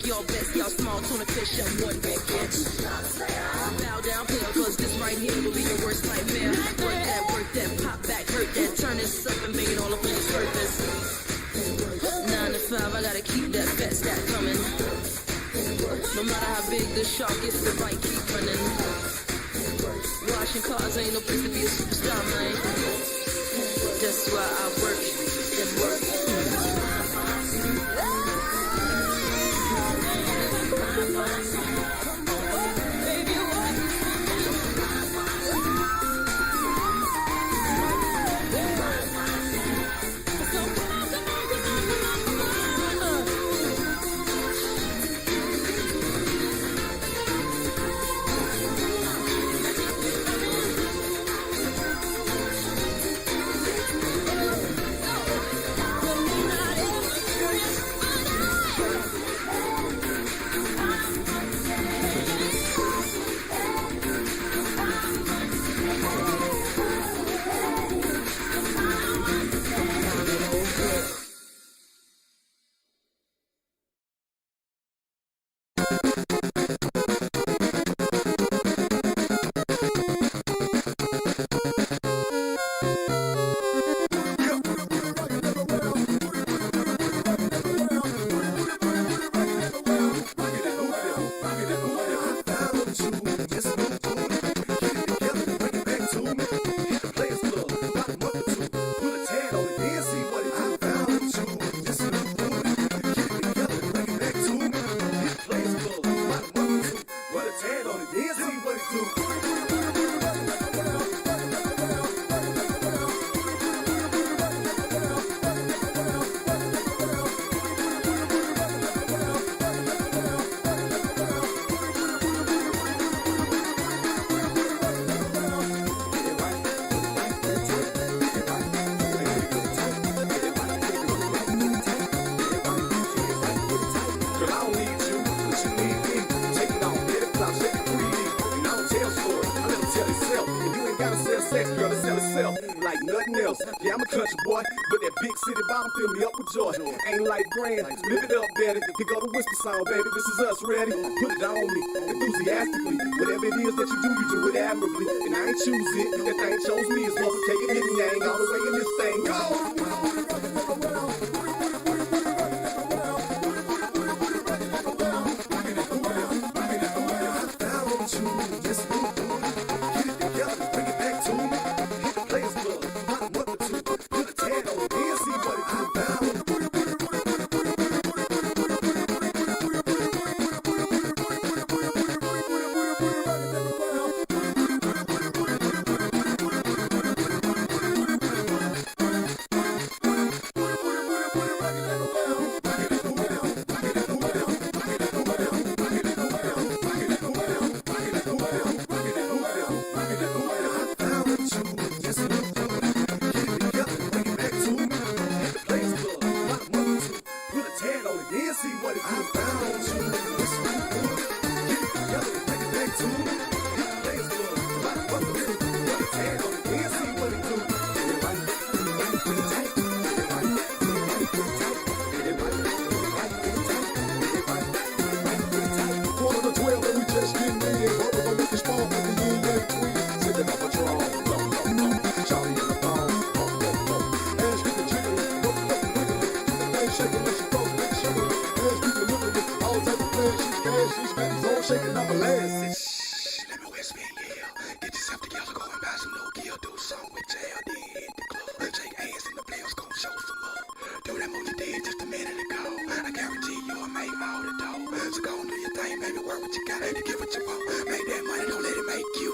y'all best, y'all small tuna fish and one big bitch. Bow down, player, cause this right here will be your worst nightmare. Work that, pop back, hurt that, turn this up and make it all up on the surface. 9 to 5, I gotta keep that fat stack coming. No matter how big the shark is, the right keep running. Washing cars ain't no place to be a superstar, man. That's why I work and work. Yeah, I'm a country boy, but that big city bottom fill me up with joy. Ain't life grand, live it up, daddy. Here go the whisper song, baby. This is us, ready? Put it on me, enthusiastically. Whatever it is that you do it admirably. And I ain't choose it, that thing chose me. It's supposed to take it, hit me, I ain't all the way in this thing. Go! Shaking up a last. Let me whisper in your ear. Get yourself together, go and buy some new gear. Do something with jail, then hit the club. Shake hands and the players gon' show some love. Do that move you did just a minute ago. I guarantee you'll make all the dough. So go and do your thing, baby. Work what you got to get what you want. Make that money, don't let it make you.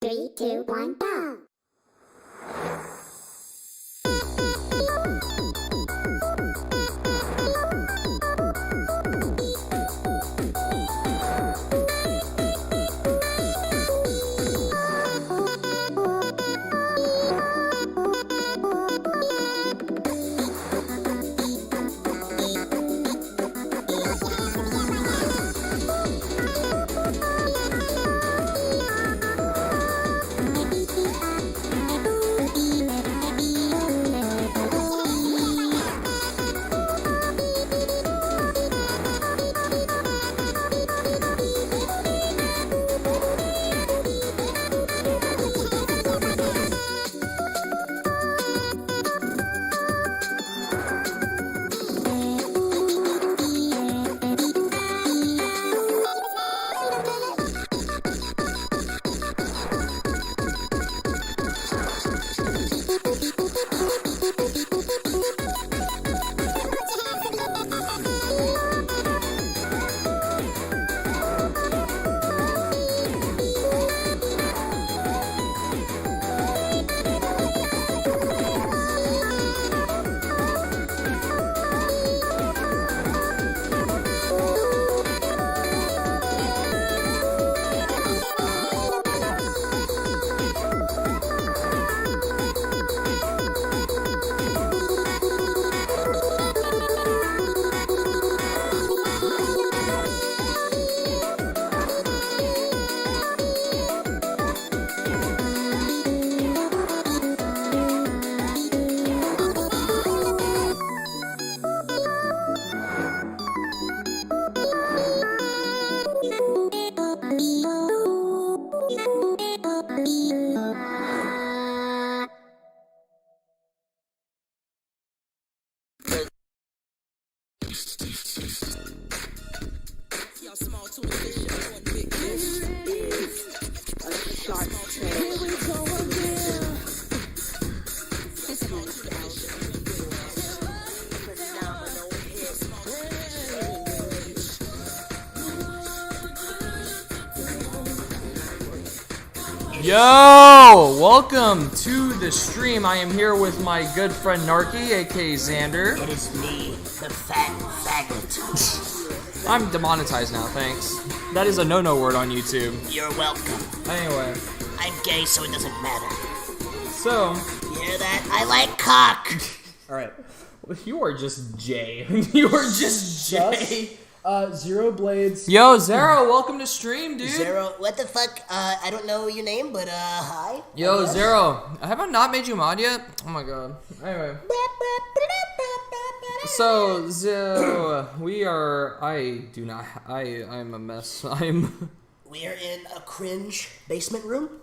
Three, two, one, go! Yo! Welcome to the stream. I am here with my good friend Narky, aka Xander. It is me, the fat faggot. I'm demonetized now, thanks. That is a no-no word on YouTube. You're welcome. Anyway. I'm gay, so it doesn't matter. So. You hear that? I like cock. Alright. You are just Jay. You are just Jay. Zero Blades. Yo, Zero, welcome to stream, dude. Zero, what the fuck? I don't know your name, but hi. Yo, Zero, have I not made you mod yet? Oh my god. Anyway. So, Zero, I'm a mess. We are in a cringe basement room.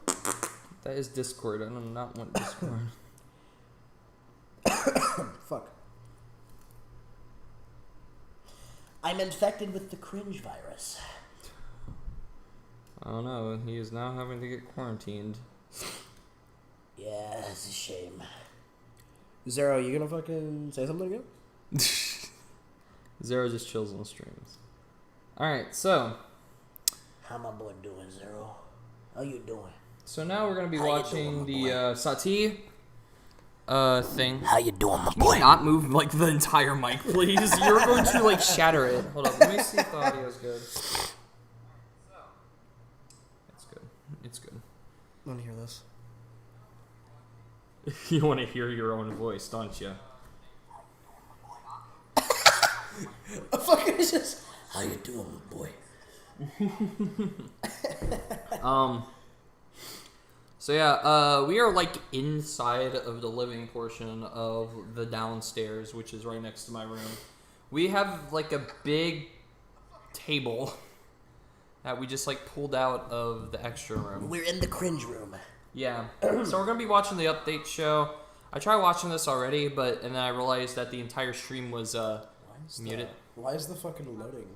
That is Discord. I do not want Discord. Fuck. I'm infected with the cringe virus. I don't know. He is now having to get quarantined. Yeah, it's a shame. Zero, you gonna fucking say something again? Zero just chills on streams. Alright, so. How my boy doing, Zero? How you doing? So now we're going to be watching the Saati thing. How you doing, my Can you not move like the entire mic, please? You're going to like shatter it. Hold up, let me see if the audio is good. It's good. It's good. I want to hear this. You want to hear your own voice, don't you? Fucking just. How you doing, my boy? So yeah, we are like inside of the living portion of the downstairs, which is right next to my room. We have like a big table that we just like pulled out of the extra room. We're in the cringe room. Yeah. So we're gonna be watching the update show. I tried watching this already, and then I realized that the entire stream was muted. Why is the fucking loading?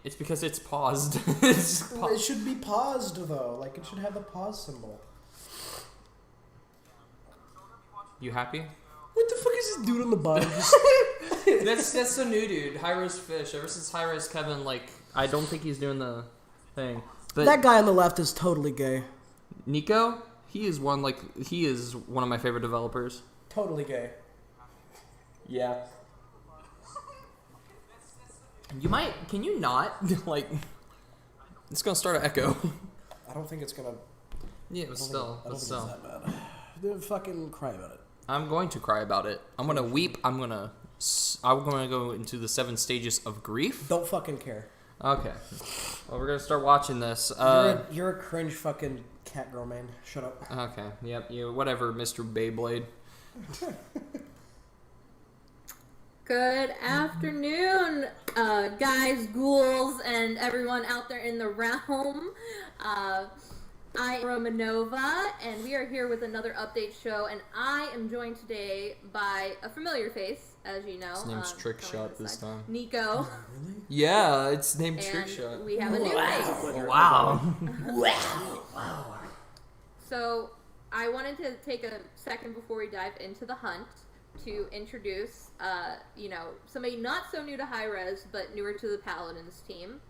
It's because it's paused. It should be paused though. Like it should have the pause symbol. You happy? What the fuck is this dude on the bottom? That's the new dude, High-Res Fish. Ever since High-Res Kevin, like, I don't think he's doing the thing. But that guy on the left is totally gay. Nico, he is one of my favorite developers. Totally gay. Yeah. Can you not? Like, it's gonna start an echo. I don't think it's gonna. Yeah, but still. I don't think it's that bad. Dude, fucking cry about it. I'm going to cry about it. I'm gonna weep. I'm gonna go into the 7 stages of grief. Don't fucking care. Okay. Well, we're gonna start watching this. You're a cringe fucking cat girl, man. Shut up. Okay. Yep. You whatever, Mr. Beyblade. Good afternoon, guys, ghouls, and everyone out there in the realm. I am Romanova, and we are here with another update show, and I am joined today by a familiar face, as you know. His name's Trickshot this time. Nico. Yeah, it's named And Trickshot. we have a new face. Wow. Wow. So, I wanted to take a second before we dive into the hunt to introduce, somebody not so new to High-Res, but newer to the Paladins team.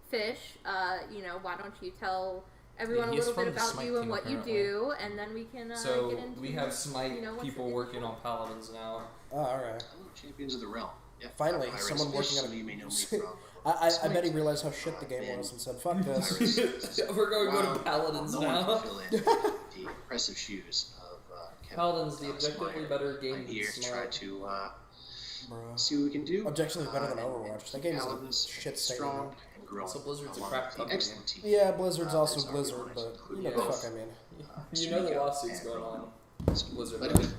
Fish, why don't you tell everyone a little bit about you and what you do, and then we can get into we have Smite people working on Paladins now. Oh, alright. Champions of the Realm. Yeah. Finally, someone working on it. You may know me it. from. I bet he realized how shit the game was and said, fuck this. We're going to go to Paladins no one now. can fill in the impressive shoes of Kevin. Paladins, the objectively Smite. better game I'm than here to try Smite. to Bruh. see what we can do. Objectively better than and Overwatch. That game is a Paladins shit strong statement. and growing. So Blizzard's a along crap with the company. excellent team. Yeah, Blizzard's also That's our Blizzard, opponents, but you know including the fuck I mean. You know the lawsuit's going on. Blizzard. But anyway,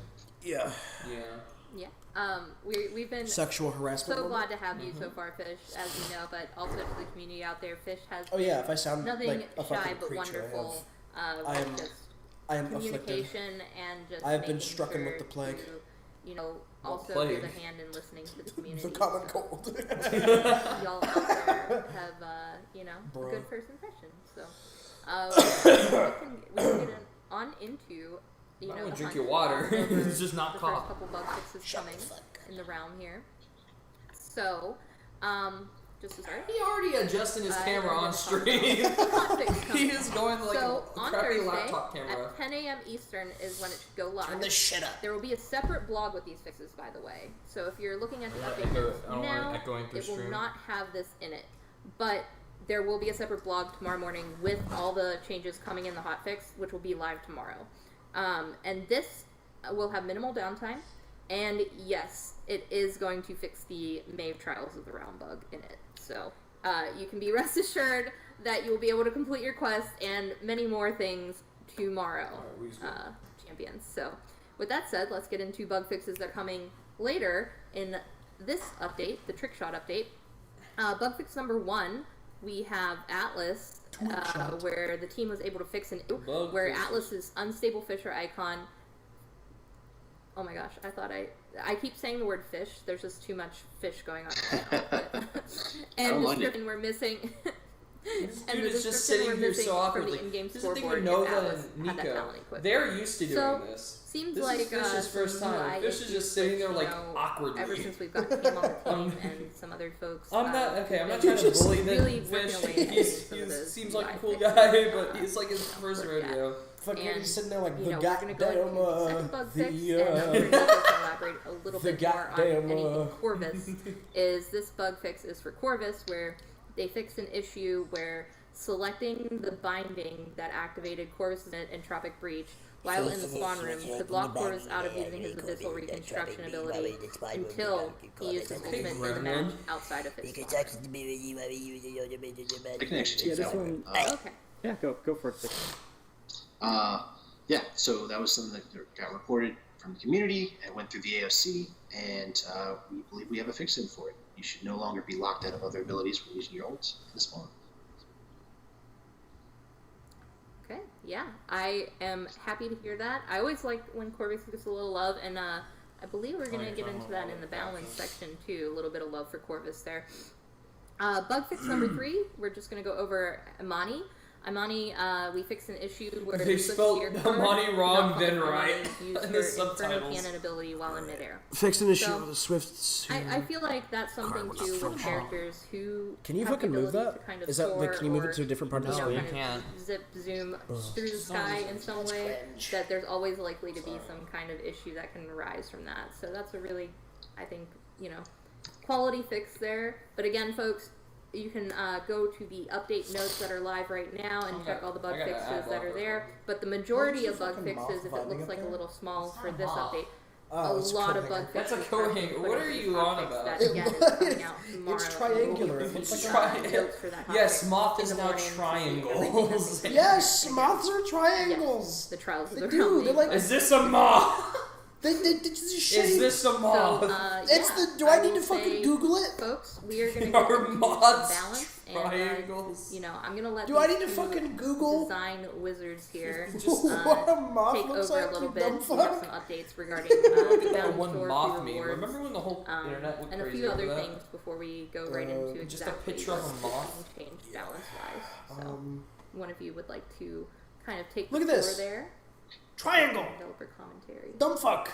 Yeah. Yeah. Yeah. We've been Sexual harassment. so glad to have you so far, Fish, as you know, but also to the community out there. Fish has Oh yeah, if I sound nothing like a shy fucking but creature, wonderful. I am- Just I am afflicted. communication and just I have been making strucken sure with the plague. To, also plague? give a hand in listening to the community. The common cold. Y'all out there have a Bruh. good first impression. So we can get on into I'm gonna the drink hunt your water. over It's just not the cough. first couple bug fixes Shut coming the fuck in the realm here. So just to start. He already adjusting his camera on stream. He is going like So a on crappy Thursday laptop camera. at 10 a.m. Eastern is when it should go live. Turn this shit up. There will be a separate blog with these fixes, by the way. So if you're looking at the update echo- notes I don't want now, it echoing through it will stream. not have this in it. But there will be a separate blog tomorrow morning with all the changes coming in the hotfix, which will be live tomorrow. And this will have minimal downtime. And yes, it is going to fix the Mave Trials of the Realm bug in it. So you can be rest assured that you will be able to complete your quest and many more things tomorrow, champions. So with that said, let's get into bug fixes that are coming later in this update, the trick shot update. Bug fix number 1, we have Atlas, where the team was able to fix an issue where Atlas's unstable fisher icon. Oh my gosh, I keep saying the word fish. There's just too much fish going on right now. And the description we're missing. Dude is just sitting here so awkwardly. He doesn't even know that Nico. They're used to doing this. Seems this like is Fish's first time. Fish is just sitting there like awkwardly. Ever since we've got him on the team and some other folks. I'm not trying to bully really Fish. He seems like a cool guy, but he's like his first rodeo. Fucking sitting there like you the know, we're gonna go into the second bug fix, and we're gonna elaborate a little bit more on anything Corvus. Is this bug fix is for Corvus, where they fixed an issue where selecting the binding that activated Corvus' entropic breach while in the spawn room could lock Corvus out of using his abyssal reconstruction ability until he used his ultimate in the match outside of his spawn room. I can actually take that one. Okay. Yeah, go for it. Yeah, so that was something that got reported from the community and went through the AOC, and we believe we have a fix-in for it. You should no longer be locked out of other abilities when using your ults in the spawn. Okay, yeah, I am happy to hear that. I always like when Corvus gets a little love, and I believe we're going to get into that in the balance section too, a little bit of love for Corvus there. Bug fix number 3, we're just going to go over Imani. Imani, we fixed an issue where they spelled Imani wrong, then right in in the the subtitles. cannon ability while in midair. Fixed an issue So, with the Swifts. I feel like that's something too with characters who Can you have fucking the move ability that? to kind of Is that like, soar can you move or, it to a different part of the you know, screen? kind of zip zoom through the sky in some way? That there's always likely to be some kind of issue that can arise from that. So that's a really, I think, quality fix there. But again, folks, you can go to the update notes that are live right now and check all the bug fixes that are there. But the majority of bug fixes, if it looks like a little small for this update, a lot of bug fixes. That's a coat hanger. What are you on about? That again is coming out tomorrow. It's triangular. It's Yes, Moth is now triangles. Yes, moths are triangles. Yes, the trials of They the do. realm. They're like. Is this a moth? Is this a moth? It's the. Do I need to fucking Google it? Folks, we are gonna Are get into moths balance triangles? and I'm gonna let Do I these need to two fucking Google design wizards here what a moth take looks over like? a little You bit. dumb We have fuck. some updates regarding the That balance one store moth fee meme. rewards, Remember when the whole internet went and a crazy few over other that? things before we go right into just exactly a picture of a what's moth. being changed balance-wise. So, one of you would like to kind of take Look the at this. floor there. Triangle. Developer commentary. Dumb fuck.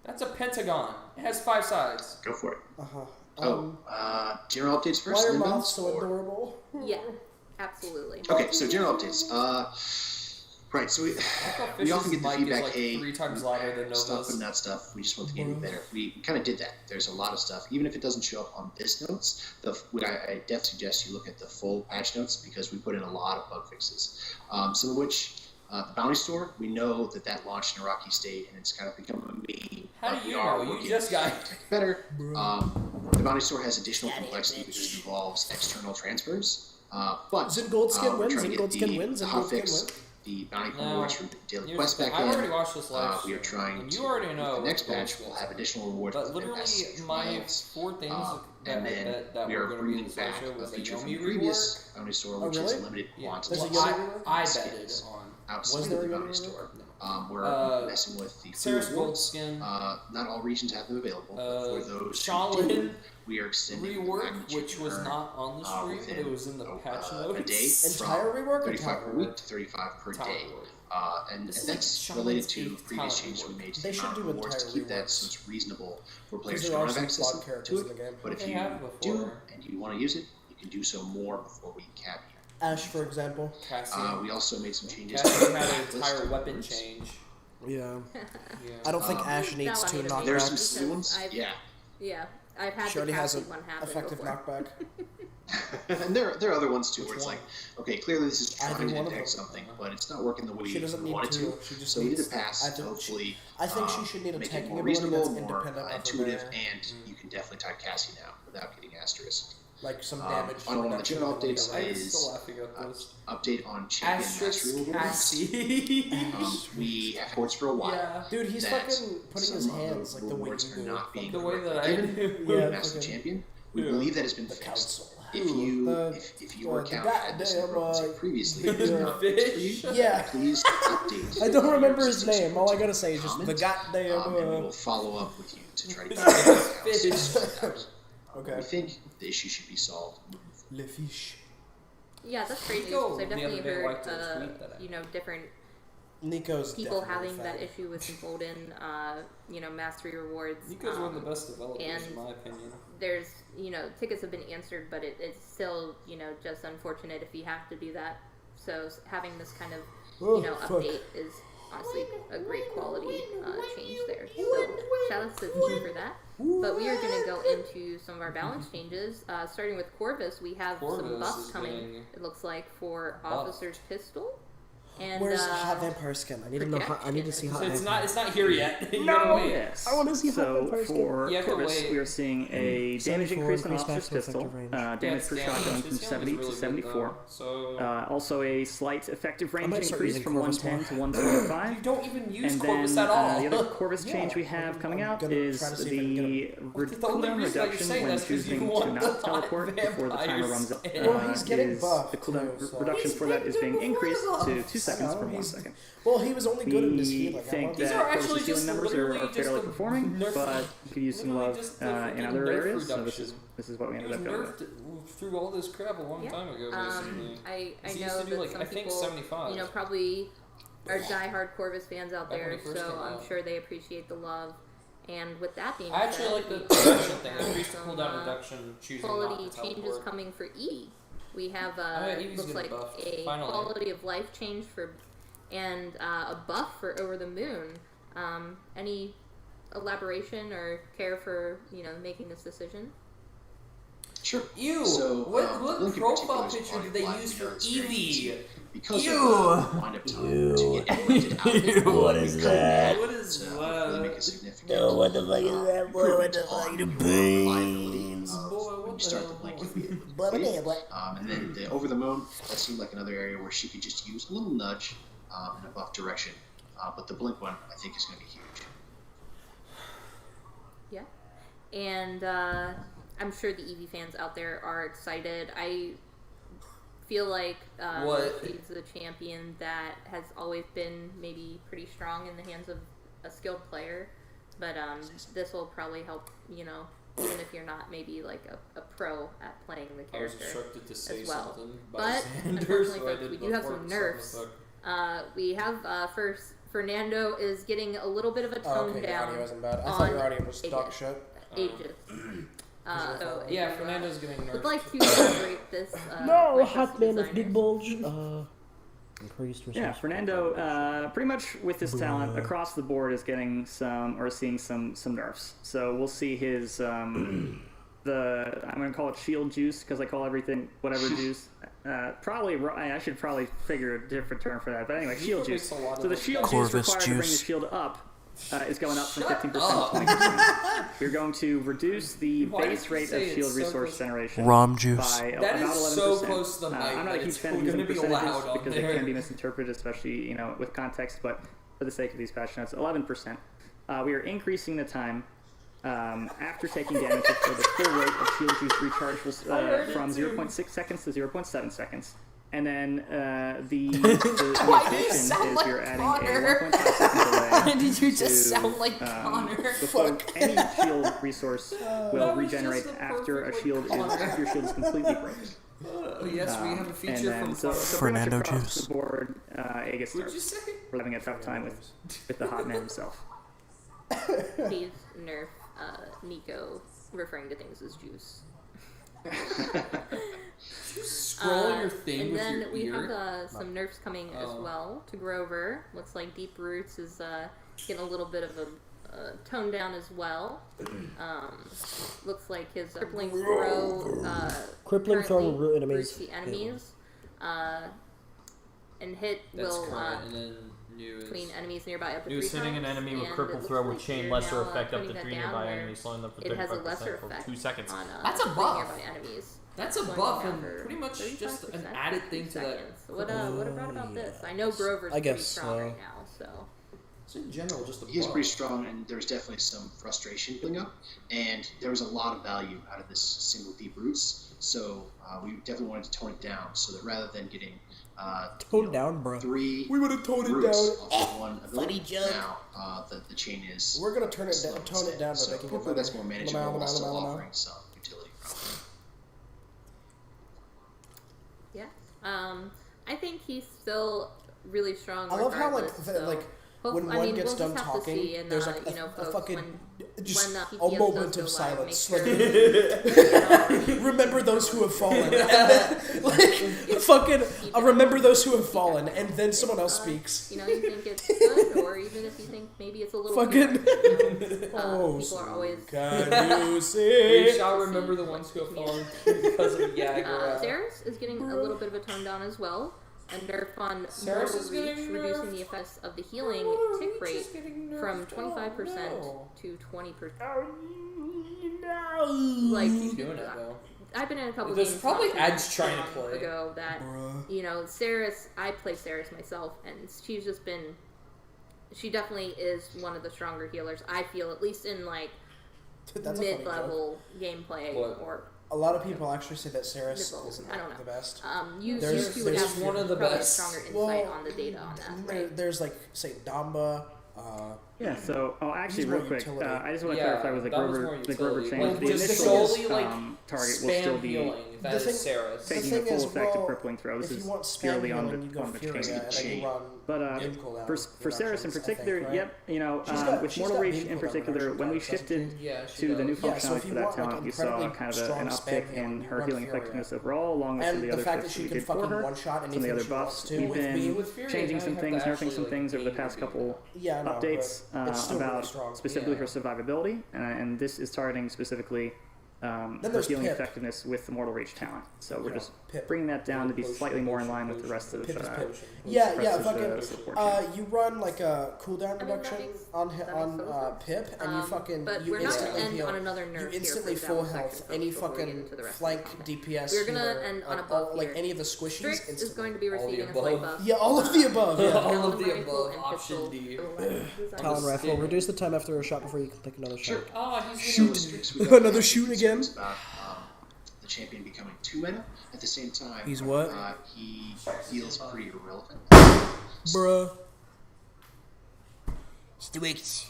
That's a pentagon. It has 5 sides. Go for it. General General updates first, Why are and then moths balance? so adorable? Yeah, absolutely. Okay, so general updates. Right, so we often get the mic is feedback, like hey, 3 times louder than stop Nova's. putting out stuff, we just want the game to be better. We kind of did that. There's a lot of stuff. Even if it doesn't show up on this notes, I definitely suggest you look at the full patch notes because we put in a lot of bug fixes. Some of which, the Bounty Store, we know that launched in a rocky state and it's kind of become a meme. How do you know? You just got better. The Bounty Store has additional complexity which involves external transfers. But Zin Goldskin we're wins. trying Zin to get Goldskin the wins. Zin hot Goldskin fix, wins. the bounty No. rewards from daily Here's quest the back thing. in. I've already watched this live We are stream, trying and to. you already know The next what's patch going will on. have additional rewards. But for the literally, past my trials. 4 things And then that we were are going to be in bringing the back slideshow a was a feature from Yomi the rework. previous bounty store, which is a limited Yeah. quantity. There's a Well, Yomi I of bet it skins on. outside Was of there the a bounty Yomi store. rework? We're messing with the Sarah's food gold rewards. skin. Not all regions have them available. But for those who Shaolin. do, we are extending the Rework, magnitude which was turn, not on the stream, but within it was in the patch a notes. day Entire from rework or 35 tower per week rework? to 35 per Tower day. rework. And This is that's like related Shaman's to eighth previous tower changes we rework. made to They the should amount do of rewards to entire keep that reworks. so it's reasonable for players there to are have some access flawed to characters in the it. game. But if They you have do before. and you want to use it, you can do so more before we cap you. Ash, for example. Cassie. We also made some changes Cassie to the had an list entire of weapon rewards. change. Yeah. Yeah. I don't think Ash That needs one two made me knockbacks. There are some because silly ones. I've- Yeah, I've had She the already has Cassie an one happen effective before. knockback. And there are other ones too, Which where it's one? like, okay, clearly this is Either trying to one of detect them. something, but it's not working the way She you doesn't need want it two. to. She just So we did needs. a pass I to think hopefully I think she should need a make it taking more ability that's reasonable, more independent of her intuitive, bear. and you can definitely type Cassie now without getting asterisk. Like some damage. Final one on the reduction general ability updates on her. I'm is still laughing at this. Update on champion mastery Asterisk rewards. Cassie. We have reports for a while. Yeah. Dude, he's that fucking putting his some of hands the like the way rewards you are do. not being The way that I given do. with Yeah, Master fucking- Champion. We Yeah. believe that has been The fixed. council. If you The- if your the account had this goddamn, information previously, it was yeah. not fixed for you. Fish. Yeah. Please update. I don't remember his your name. All I gotta say is just the comment, goddamn. and we will follow up with you to try to get Fish. it. Okay. We think the issue should be solved. Le fiche. Yeah, that's great news. Nico 'Cause I've the definitely other day heard, liked a tweet that I- different Nico's people definitely having that fat. issue with Golden, mastery rewards. Nico's one of the best developers, and in my opinion. There's, tickets have been answered, but it's still, just unfortunate if you have to do that. So having this kind of, fuck. update is honestly a great quality change there. So shout out to the team for that. But we are going to go into some of our balance changes. Starting with Corvus, we have some Corvus buffs is coming, getting it looks like, for buffed. Officer's Pistol. And, Where's Hot Vampire Skin? I need to know. I need to see Hot So it's Vampire. not here yet. You gotta wait. Yes. I wanna see so Hot Vampire for You have to Corvus, wait. we are seeing a damage 74 increase on increase Officer's maximum Pistol, effective range. damage Yeah, per it's shotgun damage. from His damage 70 is to really good, 74. So Also a slight effective range might start increase using from Corvus 110 to you 125. don't even use And Corvus then at all. the other Corvus Yeah, change we have coming I'm out gonna is try to see if I can the The only cooldown reason that you're reduction saying when that's 'cause you choosing to want not the teleport before the timer vampires runs out. in. Well, he's getting is buffed, the cooldown too, so- reduction for that is being increased to 2 seconds from 1 he's- second. Well, he was only good at his We healing. think These that are actually Corvus' healing just numbers literally are just fairly a performing, nerf- but you could use some literally love just the in freaking other nerf areas. So reduction. this is what we He ended was up going with. nerfed through all this crap a long Yeah. time ago, basically. I He know used to do that like some I think people, 75. probably are diehard Corvus fans out Back when there, he first so came I'm out. sure they appreciate the love. And with that being I actually said, like the we reduction thing. have Increased some, cooldown reduction, choosing quality not to changes teleport. coming for E. We have yeah, Eevee's looks getting like buffed, a finally. quality of life change for, and a buff for Over the Moon. Any elaboration or care for making this decision? Sure. Ew! So, what Link in profile particular is picture did quality they of life use we for know is very easy Eevee? because Ew. of the wind-up time to get implemented out of it. What is that? What is to that? really make a significant No, what the fuck is that, boy? What the fuck? The beans. Boy, what when you the start the hell? blink and be Blah, blah, blah, blah. and then the Over the Moon, that seemed like another area where she could just use a little nudge in a buff direction. But the blink one, I think, is going to be huge. Yeah, and I'm sure the Eevee fans out there are excited. I feel like What? she's a champion that has always been maybe pretty strong in the hands of a skilled player, but this will probably help. Even if you're not maybe like a pro at playing the I was character instructed to say as well. something by But Xander, unfortunately, so I folks, did we do have some report nerfs. something. We have first Fernando is getting a little bit of a Oh, tone okay, the down. audio isn't bad. I on thought your audio was Aegis. dog shit. Ages. So Yeah, if you, Fernando's getting nerfed. would like to elaborate this. No, like hot custom man with designers. big bulge. Increased Yeah, Fernando, pretty much with his talent across the board is getting seeing some nerfs. So we'll see his I'm gonna call it shield juice because I call everything whatever juice. I should probably figure a different term for that. But anyway, shield juice. makes a lot of So the those shield guys. juice Corvus required to bring the juice. shield up is going up from 15% up. to 20%. You're going to reduce the Why did base you rate say of it's shield so resource close? generation Rom juice. by That about is 11%. so close to the mic I'm not that a huge it's fan of gonna using be percentages loud on because they there. can be misinterpreted, especially with context. But for the sake of these patch notes, 11%. We are increasing the time after taking damage for the full rate of shield juice recharge from 0.6 seconds to 0.7 seconds. And then the Why do you addition sound is like you're adding Connor? a 1.5 second delay. Why did you just to, sound like Connor? Before any shield resource will That was regenerate just a after perfect, your shield is completely broken. Yes, we have a feature And then, from so Fernando pretty much across Juice. the board, Aegis What'd you starts. say? We're having a tough time with the hot man himself. Please nerf Nico referring to things as juice. Scroll your thing and with then your we ear. have some nerfs coming as well to Grover. Looks like Deep Roots is getting a little bit of a tone down as well. Looks like his crippling throw. Crippling throw will root enemies. Roots the enemies. And hit That's will current, and then new between is... enemies nearby up to New 3 is hitting an times, enemy with and cripple it throw looks with like chain you're lesser now, effect up putting to that 3 down nearby where enemies, slowing them for it has a 35% lesser for effect 2 seconds. on, That's a three buff. nearby enemies. That's a Slowing buff them and down for pretty much just an 35% added for thing 2 to that. seconds. What about this? I know Grover's I pretty guess strong so. right now, so. It's in general just a He's buff. pretty strong, and there's definitely some frustration building up. And there was a lot of value out of this single Deep Roots, so we definitely wanted to tone it down so that rather than getting Tone down, bro. 3 We would have toned it roots down. off of one ability, joke. now the chain is. We're gonna turn it down, tone it down, so but make it hopefully better. that's more manageable Lamau, while still Lamau, Lamau. offering some utility. Yeah. I think he's still really strong. I love how regardless, so when one gets we'll done just have to talking, see in, there's like you know, a folks, fucking when a PTS moment does of go live, silence. make sure- Remember those who have fallen, and then like fucking remember those who have fallen, and then someone else speaks. You know, you think it's good, or even if you think maybe it's a little Fucking- pure, Oh, people are always. Can you We see? shall remember the ones who have fallen because of Jagger. Darius is getting a little bit of a tone down as well. A nerf on Sarah's Mortal is Reach, getting reducing nerfed. the effects of the healing tick rate from 25% to 20%. Like, Keep doing it though. I've been in a couple There's games probably not too ads trying to long play. ago that you know, Saris. I play Saris myself, and she's just been. She definitely is one of the stronger healers. I feel, at least in like That's a funny mid-level gameplay What? or. A lot of people actually say that Saris Mid-level, isn't I don't know. the best. You There's- two would there's have one of the probably best. stronger insight Well, on the data on that, right? There's like say Damba. Yeah, so, actually, He's real more quick, utility. I just want to Yeah, clarify with the that was more Grover utility. change. Like, The just initial solely, like, target will still Spam be healing. That The is thing- Sarah's. The taking thing the full is, effect well, of crippling throw. This if is you want spam purely on healing, you go the Fury, chain. and then you run But Beam cooldown for reductions, Saris in I think, particular, right? yep, you know, She's got- with she's Mortal got Reach beam in cooldown particular, reductions, when we doesn't she? shifted Yeah, she to the new does. Yeah, so functionality if for you that want, like, talent, you saw incredibly kind of strong an spam uptick healing, in you her run healing Fury. effectiveness overall, along with some of And the the other fact that shifts she we can did for fucking her. one-shot Some of anything the other she wants buffs. to We've with been beam. With Fury, changing now some you have things, to nerfing actually, some like, things over the aim past for beam. couple Yeah, I know, updates but it's still really about strong. specifically Yeah. her survivability, and this is targeting specifically her there's healing Pip. effectiveness with the Mortal Reach talent. So we're Yeah, just Pip. bringing that down to be slightly more in line with the rest of Pip is Pip. rest Yeah, of yeah, the fucking. support channel. You run like a cooldown I mean, that reduction makes- on that on makes total sense. Pip, and you fucking But you we're not instantly gonna end heal. on another nerf You here instantly for full that health second any before we get fucking into the rest of the flank content. DPS. We're gonna healer, end on like, a buff like here. any of the squishies. Strix is instantly. going to be All the receiving a above. slight buff. Yeah, all of the above. Yeah. All of Talon the rifle above. and Option pistol D. design. Talon rifle. Reduce the time after a shot before you can take another Sure. shot. Oh, he's Shoot. Another shoot again? About, the champion becoming 2 mana. At the same time, He's what? He feels pretty irrelevant. Bruh. Stwix.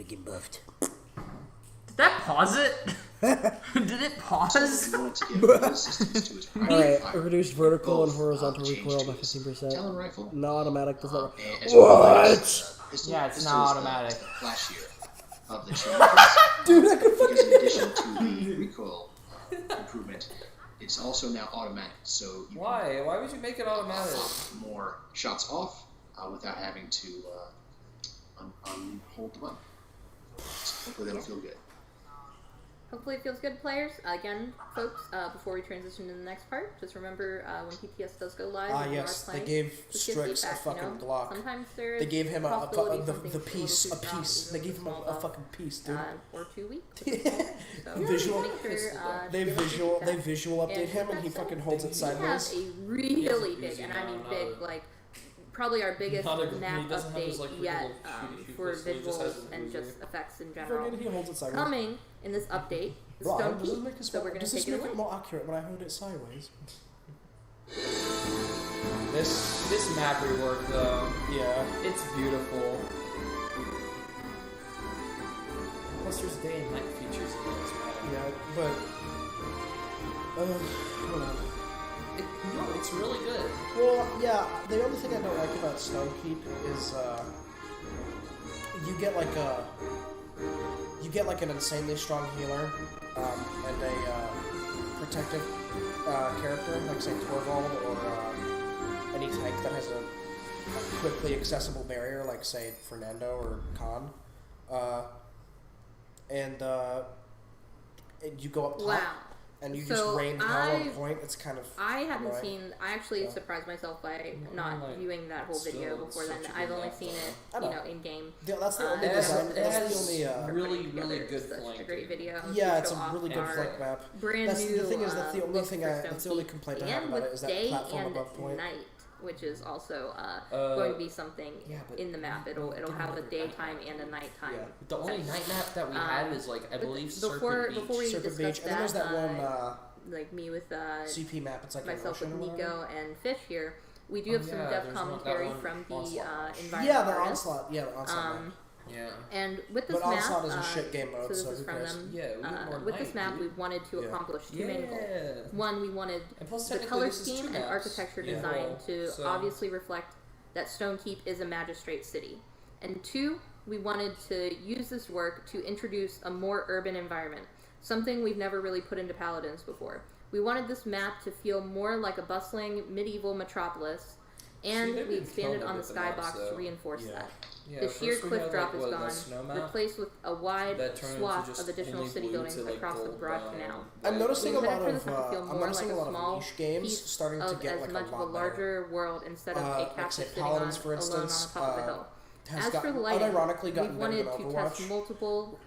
Get buffed. Did that pause it? Did it pause? He wanted to give assistance to his primary Alright, reduced vertical and both, horizontal changed recoil to by his 15%. Talon rifle. No automatic does not. As well as, pistol. Yeah, it's Pistol not is the automatic. flashier of the two. Dude, I could Because in addition to the recoil improvement, it's also now automatic. So you Why? Why would you make it can automatic? pop more shots off without having to hold the button. So hopefully that'll feel good. Hopefully it feels good, players. Again, folks, before we transition to the next part, just remember when PTS does go live, when you yes, are they playing, gave just give Strix a feedback, fucking you know? block. Sometimes there They is gave him possibility the something's a piece, little a too strong, piece. even They if gave it's him small a buff, fucking piece, dude. or 2 weeks. So Visual- make sure, They give us visual feedback. update And him, and with he that said, fucking holds it We have sideways. a really big, and I mean big, like probably our biggest Not a- nap he doesn't have his, like, update yet little shooty for pistol, he just has visuals his and laser. just effects in general. Fucking, he holds it sideways. Coming in this update, the Bro, Stone does this Key. make it So we're gonna does this take it make away. it more accurate when I hold it sideways? This map rework though, Yeah. it's beautiful. Plus, there's day and night features in this map. Yeah, but hold on. No, it's really good. Well, yeah. The only thing I don't like about Stonekeep is you get like an insanely strong healer and a protective character, like say Torvald or any tank that has a quickly accessible barrier, like say Fernando or Khan, and you go up top. Wow. And you So just rain hell on point. It's kind of. I haven't annoying. seen. I actually surprised myself by not viewing that whole video before then. I've only seen it, in game. Yeah, that's the only It design. has That's the only. really good Such a flank. great video. Yeah, to it's show a off really good our flank map. Brand That's new. the thing is that's the only look thing for that's the only Stonekeep. complaint I have And about it with is that day platform and above point. night, which is also going to be something but in the map. It'll have a daytime and a nighttime. Yeah. The only night map that we have is like I believe before Serpent we Beach. Serpent discuss Beach, and then there's that one like me with CP map. It's like myself in with Russia or whatever. Nico and Fish here. We do have some yeah, dev there's one- commentary that one from the Onslaught. environment. Yeah, the artists. onslaught. Yeah, the onslaught map. Yeah. And with this But map, Onslaught is a shit game mode, so this so is who from cares? them. Yeah, we need more with this night, map, dude. we wanted to Yeah. accomplish two main goals. Yeah. One, we wanted And plus, the technically, color this is scheme two and maps. architecture Yeah. design to So- obviously reflect that Stonekeep is a magistrate city. And two, we wanted to use this work to introduce a more urban environment, something we've never really put into Paladins before. We wanted this map to feel more like a bustling medieval metropolis, and they've we been expanded killing on it the with the maps, skybox to though. reinforce Yeah. that. Yeah, The first sheer we cliff had, drop like, is what, gone, the snow map replaced with a wide that turned into swath just of additional only city blue buildings to, like, across the gold Broad brown. Canal. I'm noticing a We lot wanted for this of map to feel I'm more noticing like a lot small of niche games piece starting to of get as like much a of a lot better. larger world instead of a Like castle say sitting Paladins, on, for instance, alone on the top of the hill. has As for the gotten lighting, unironically we gotten better wanted than to Overwatch. test multiple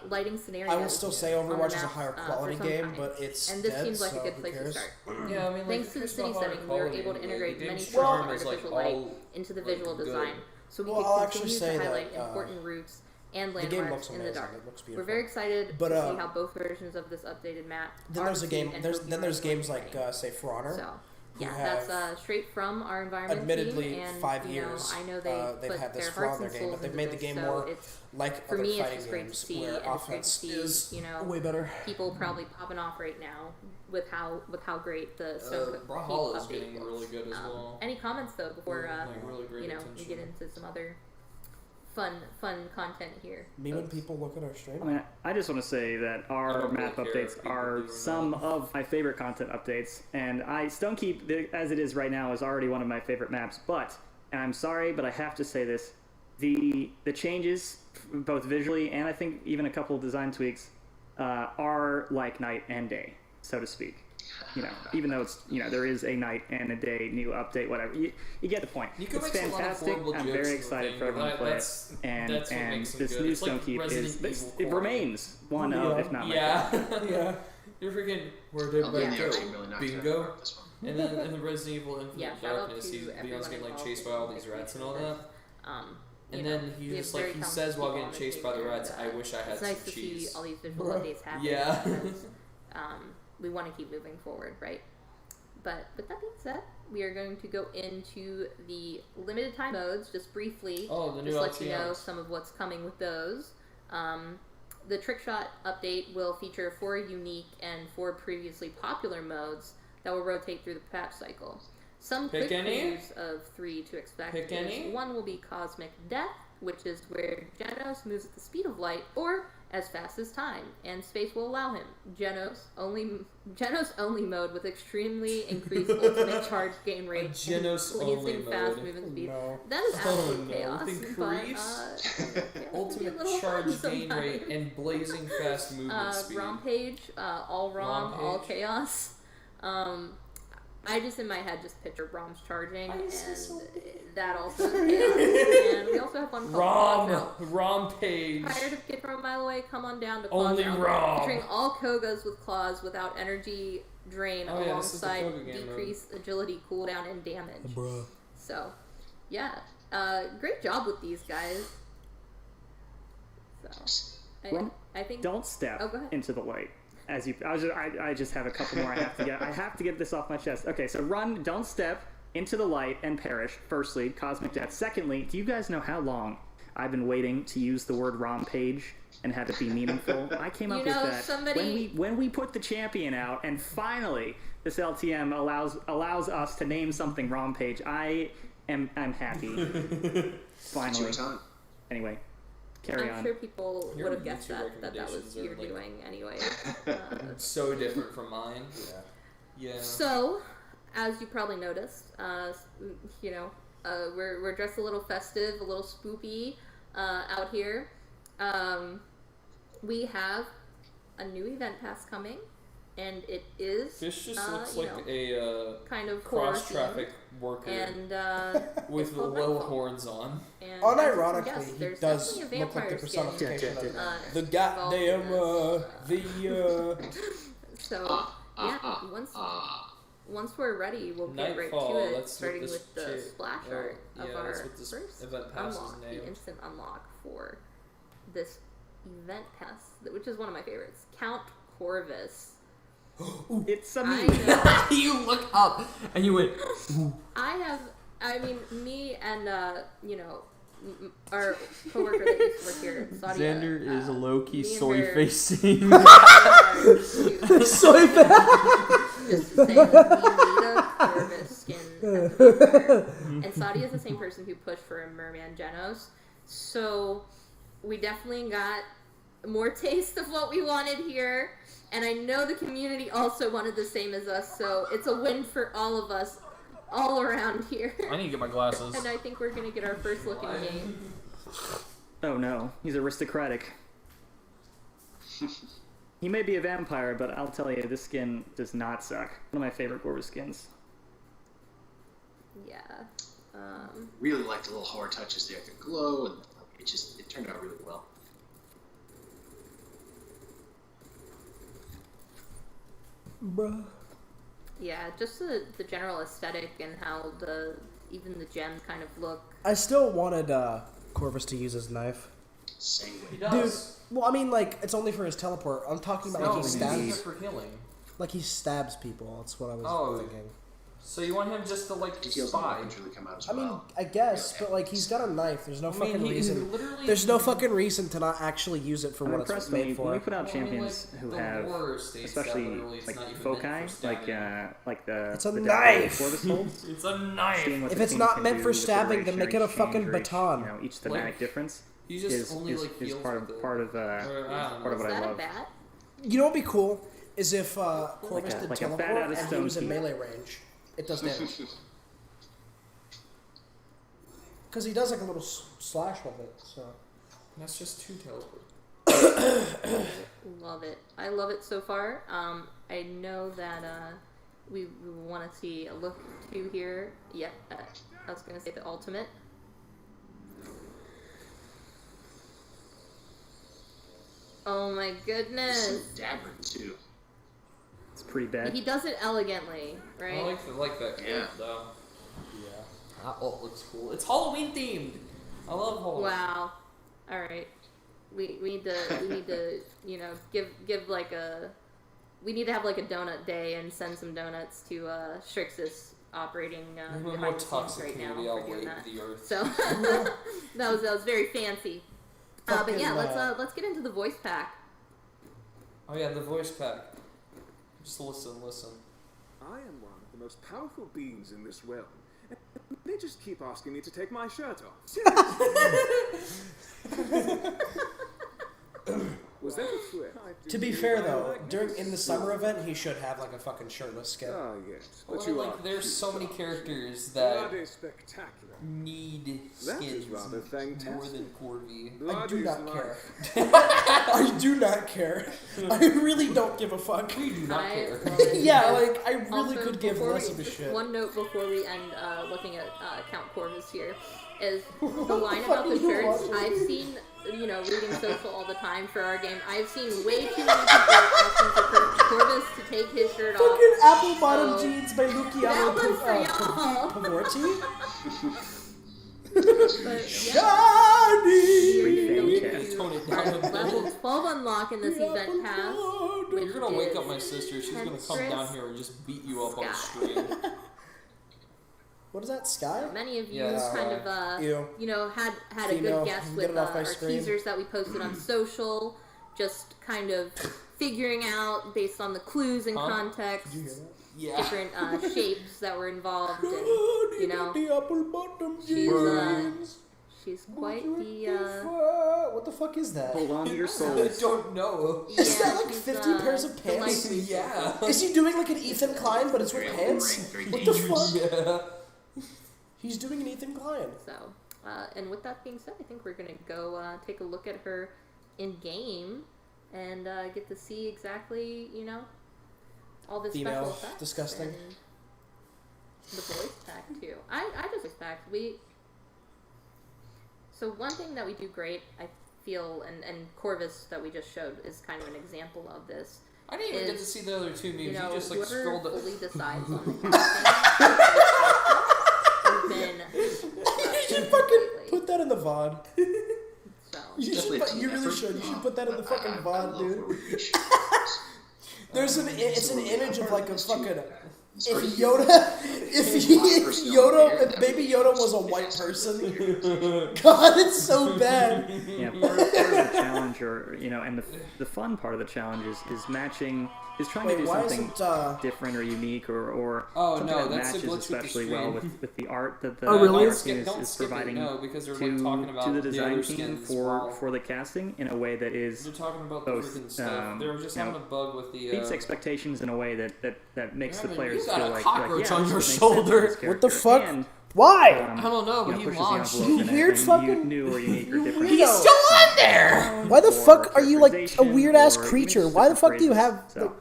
lighting scenarios. I will still say on the Overwatch is a maps, higher for quality some game, time. but it's And this dead, seems like so a good who place to cares? start. Yeah, I mean, like, Thanks to the city setting, we were able to integrate many features Well- of artificial light into the visual design, so we Well, I'll could actually continue say to that, highlight important routes and the game landmarks looks in the amazing. dark. It looks We're beautiful. very excited But, to see how both versions of this updated map Then are there's a game. received and There's hope then you there's enjoy games playing. like say For Honor. So, who yeah, have that's straight from our environment admittedly team, and 5 you know, years. I know They've put had this their flaw hearts in and their game, souls but they've into made the this, game so more it's, like for other me, it's fighting just great to games see, where and it's great to offense see, is you know, way better. people probably popping off right now with how great the Stone Brawlhalla is update getting looks. really good as well. Any comments though before Like, really great you know we attention. get into some other fun content here? Me when people look at our stream. I mean, I just want to say that I our don't map really care if updates people are do or some not. of my favorite content updates, and Stonekeep, as it is right now, is already one of my favorite maps. But, and I'm sorry, but I have to say this: the changes, both visually and I think even a couple of design tweaks, are like night and day, so to speak. You know, even though it's there is a night and a day new update, whatever. You get the point. Nico It's makes a lot of fantastic. horrible I'm jokes very in the excited thing, for everyone to but play it. that's And what makes them this good. new It's like Stonekeep Resident Evil it core. remains one of, if not my favorite. Yeah. You're freaking. Where did Oh, everybody yeah, go? actually really not Bingo. about this one. And then in the Resident Evil Infinite Yeah, shout out Darkness, to he's everyone Leon's getting like involved chased by all these in rats and all making that. You And know, then he we just have like very he talented says while people getting on the chased by the team, rats, and, I wish I had it's some nice to cheese. see all these visual updates happen. Yeah. because, we want to keep moving forward, right? But with that being said, we are going to go into the limited time modes just briefly. Oh, the new just let you know LTMs. some of what's coming with those. The trick shot update will feature 4 unique and 4 previously popular modes that will rotate through the patch cycle. Some Pick quick any? previews of 3 to expect Pick is any? one will be Cosmic Death, which is where Genos moves at the speed of light or as fast as time, and space will allow him. Genos only mode with extremely increased ultimate charge gain rate. Genos and only blazing fast mode. movement speed. No. That is Oh, absolute no. chaos. With But, increased chaos can be a Ultimate little charge fun gain rate sometimes. and blazing fast movement speed. ROM page, all ROM, ROM all page. chaos. I just in my head just picture ROMs charging, and that also is chaos. And we also have one called Quadro. ROM page. Tired of Kid from a Mile Away? Come on down to Only Claws Out, ROM. featuring all Kogas with claws without energy drain Oh, yeah, this is the alongside Koga game decreased agility, cooldown, and damage. Bruh. So, yeah, great job with these guys. So, Well, I think. Don't step Oh, go ahead. into the light. I just have a couple more. I have to get this off my chest. Okay, so run, don't step into the light and perish. Firstly, cosmic death. Secondly, do you guys know how long I've been waiting to use the word rampage and have it be meaningful? I came up with that when we put the champion out, and finally this LTM allows us to name something rampage. I'm happy. Finally. It's your time. Anyway, carry on. I'm sure people Your would have guessed YouTube that was recommendations are, your like- doing anyway. So different from mine. Yeah. So, as you probably noticed, we're dressed a little festive, a little spoopy out here. We have a new event pass coming, and it is This just looks like a kind of cross-traffic worker and with the little horns on. And Unironically, yes, he there's does definitely a look like the vampire skin, personification of the involved in goddamn this. So yeah, once we're ready, we'll get Nightfall, right to it. that's Starting what this with the chick- splash oh, art of yeah, our that's what this first event pass is unlock, named. the instant unlock for this event pass, which is one of my favorites. Count Corvus. It's a I me. know. You look up and you went. Me and our coworker that used to work here, Saati. Xander is low-key me and soy her- facing. Soy Just to say that we need a Corvus skin. And Saati is the same person who pushed for a Merman Genos. So we definitely got more taste of what we wanted here. And I know the community also wanted the same as us, so it's a win for all of us, all around here. I need to get my glasses. And I think we're gonna get our first look in game. Oh no, he's aristocratic. He may be a vampire, but I'll tell you, this skin does not suck. One of my favorite Corvus skins. Yeah. Really liked the little horror touches there, the glow, and it turned out really well. Bruh. Yeah, just the general aesthetic and how even the gems kind of look. I still wanted Corvus to use his knife. Same way. He Dude, does. well, I mean, like, it's only for his teleport. I'm talking about, No, like, he he uses it stabs. for healing. Like, he stabs people. That's what I was Oh. thinking. So you want him just to like Details spy? can really come out as I mean, well. I guess, but, like, he's got a knife. There's no I mean, fucking he reason. literally- There's no fucking reason to not actually use it for I'm what it's impressed when made we for. put out Well, I mean, champions like, who the have, lore states that especially literally it's like not even foci, meant for stabbing. like the. It's a the knife! Corvus holds. It's a knife. Seeing what If the it's teams not can meant do for with the stabbing, then make it a ratio fucking exchange or baton. each thematic Like, difference You just is only like is feels part with of the- part of I don't part of Is what I that a love. bat? You know what'd be cool? Is if Corvus a- did like a bat teleport out of and he stone was in key. melee range. It does damage. Because he does like a little slash with it, so. That's just two teleports. Love it. I love it so far. I know that we want to see a look to here. Yep. I was gonna say the ultimate. Oh my goodness. Dapper too. It's pretty bad. He does it elegantly, right? I like that Yeah. ult, though. Yeah. That ult looks cool. It's Halloween themed. I love Halloween. Wow. All right. We need to give like a. We need to have like a donut day and send some donuts to Strixus operating Even behind more the scenes toxic right now community for all doing wait that. the earth. So that was very fancy. But yeah, let's get into the voice pack. Oh yeah, the voice pack. Just listen. I am one of the most powerful beings in this realm. And they just keep asking me to take my shirt off. Seriously. Was that a threat? To be fair though, in the summer event, he should have like a fucking shirtless skin. Ah, yes. But Well, you like, are there's cute, so many Saati. characters that Blood is spectacular. need That is skins rather more fantastic. than Corby. I Blood do is not life. care. I do not care. I really don't give a fuck. We do not care. love it. Yeah, like, I really Also, could give before less we- of a just shit. One note before we end looking at Count Corvus here is the line fuck about the are you shirts. watching? I've seen, reading social all the time for our game. I've seen way too many people asking for Corvus to take his shirt off. Fucking apple bottom So, jeans by that Luciano was for y'all. Pavorti. But yeah, Shiny! we're Pretty gonna go fantastic. into Tone it our down a bit. level 12 unlock in this event pass, which you're which gonna wake is up my sister. She's gonna come down here and just beat you up on the Sky. stream. What is that, Sky? Many of you Yeah, kind of, Ew. you know, had Female, a good guess get with it off my our screen. teasers that we posted on social, just kind of figuring out based on the clues and context, Yeah. different shapes that were involved, and you know, The apple bottom she's jeans. she's quite the What the fuck is that? Hold on to your I souls. don't know. Is that like she's, 50 pairs of the light pants? reader. Yeah. Is he doing like an Ethan Klein, but it's with Very pants? very What the dangerous. fuck? Yeah. He's doing an Ethan Klein. So, and with that being said, I think we're gonna go take a look at her in game and get to see exactly, you know, all this Female, special effects disgusting. and the voice pack too. I just expect So one thing that we do great, I feel, and Corvus that we just showed is kind of an example of this. I didn't even get to see the other two memes. You know, you just like whoever scrolled it. fully decides on the has been You should fucking put that in the VOD. so. You, Definitely a should, team you really effort. should. You should put that in the fucking I VOD, love where dude. we reach. It's an image of like a fucking. It's If pretty- if Baby Yoda was a white person, God, it's so bad. Yeah, part of the challenge, or you know, and the fun part of the challenge is matching, is trying to Wait, do why something isn't different or unique, or Oh, something no, that that's the matches glitch with the especially well stream. with the art that the Oh, really? art Don't team skip, is it, providing no, because they're to, like talking about to the the design other team skins while for the casting in a way that is they're talking about the both, freaking stuff. They were just you know, having a bug with the. meets expectations in a way that makes the Yeah, players you got feel a like cockroach yeah, on this your makes sense shoulder. with this What the character. fuck? And, Why? I don't know, but you he pushes the launched. envelope You in weird anything fucking- new or unique or different. He's still on there! Why the or fuck are you like a characterization weird ass or even creature? just Why the different fuck do you phrases. have? So,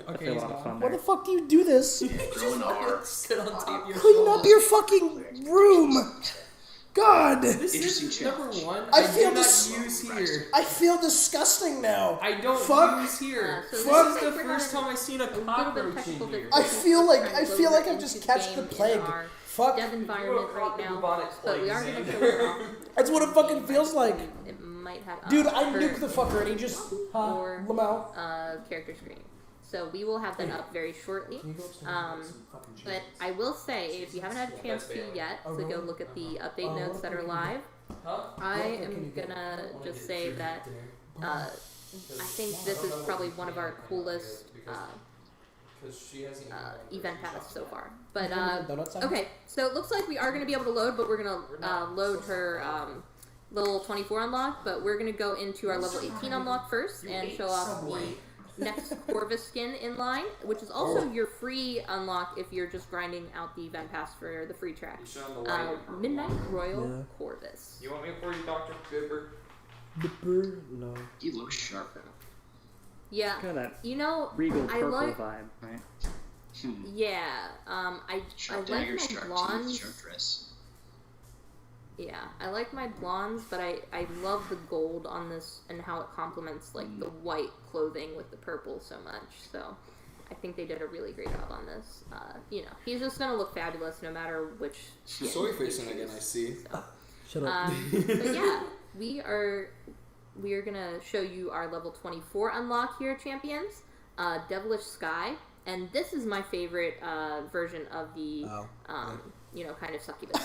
Okay, a he's lot of gone. fun Why there. the fuck do you do this? Grow an R. Sit on top of your Clean up shoulder. your fucking room. God, This Interesting is challenge. number one. I I feel do this- not use here. I feel disgusting now. I don't Fuck. use here. So This Fuck. is the we're first having time I've seen a a little bit of cockroach technical in here. I difficulties. feel like Trying I to feel load like I've into just the catched game the in plague. our Fuck. dev environment right now, bubonic but we plague, are going to Zane. show it off. That's what it fucking feels like. It might have Dude, I her nuked the fucker and he just or Lamau. character screen. So we will have that up very shortly. But I will say, if you haven't had a chance to yet to go look at the update notes that are live, I am gonna just say that I think this is probably one of our coolest event paths so far. But okay, so it looks like we are going to be able to load, but we're going to load her level 24 unlock, but we're going to go into our level 18 unlock first and show off the next Corvus skin in line, which is also your free unlock if you're just grinding out the event pass for the free track. Midnight Royal Corvus. You want me to pour you Dr. Bibber? No. He looks sharp. Yeah, Kind of that you know, regal I purple like. vibe, right? Yeah, I Sharp like dagger, my sharp teeth, blondes. sharp dress. Yeah, I like my blondes, but I love the gold on this and how it complements like the white clothing with the purple so much. So I think they did a really great job on this. You know, he's just gonna look fabulous no matter which. skin Soy he facing again, I see. So, Shut up. but yeah, we are gonna show you our level 24 unlock here, champions. Devilish Sky, and this is my favorite version of the you know, kind of succubus.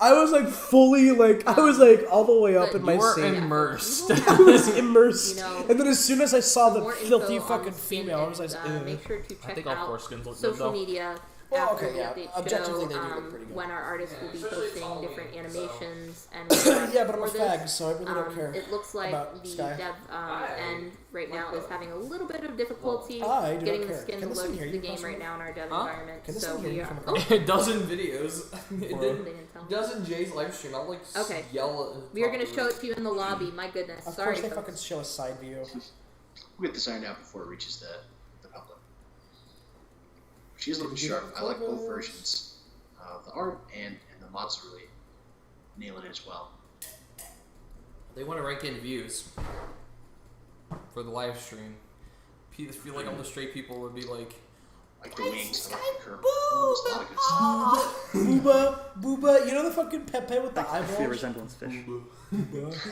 I was like fully like I was like all the way up in my You were seat. immersed. I was immersed. You know, And then as soon as I saw the more filthy info on fucking the skin female, I was like, and, make sure to check think all out four skins look good, social though. media. Well, after okay, the yeah. update Objectively, show, they do look pretty good. when our artists will be especially posting Halloween, different so- animations and Yeah, but I'm a for this. fag, so I really don't care. It looks like about the Sky. dev end right now is having a little bit of difficulty I do getting not the care. skins Can this loaded thing to hear the you, game possibly? right now in our dev Huh? environment. Can this So thing hear we you are. from Oh, A dozen videos. they It didn't tell me. doesn't Jay's live stream. I'll like Okay. yell at We are going to show it to you in the lobby. My goodness. Of Sorry. course, they folks. fucking show a side view. We'll get this ironed out before it reaches the public. She's looking sharp. I like both versions of the art, and the mods are really nailing it as well. They want to rank in views for the live stream. I feel like all the straight people would be like, Like the wings, I like the curve. There's a lot of good stuff. Booba. You know the fucking Pepe with the I see a eyeballs? resemblance fish.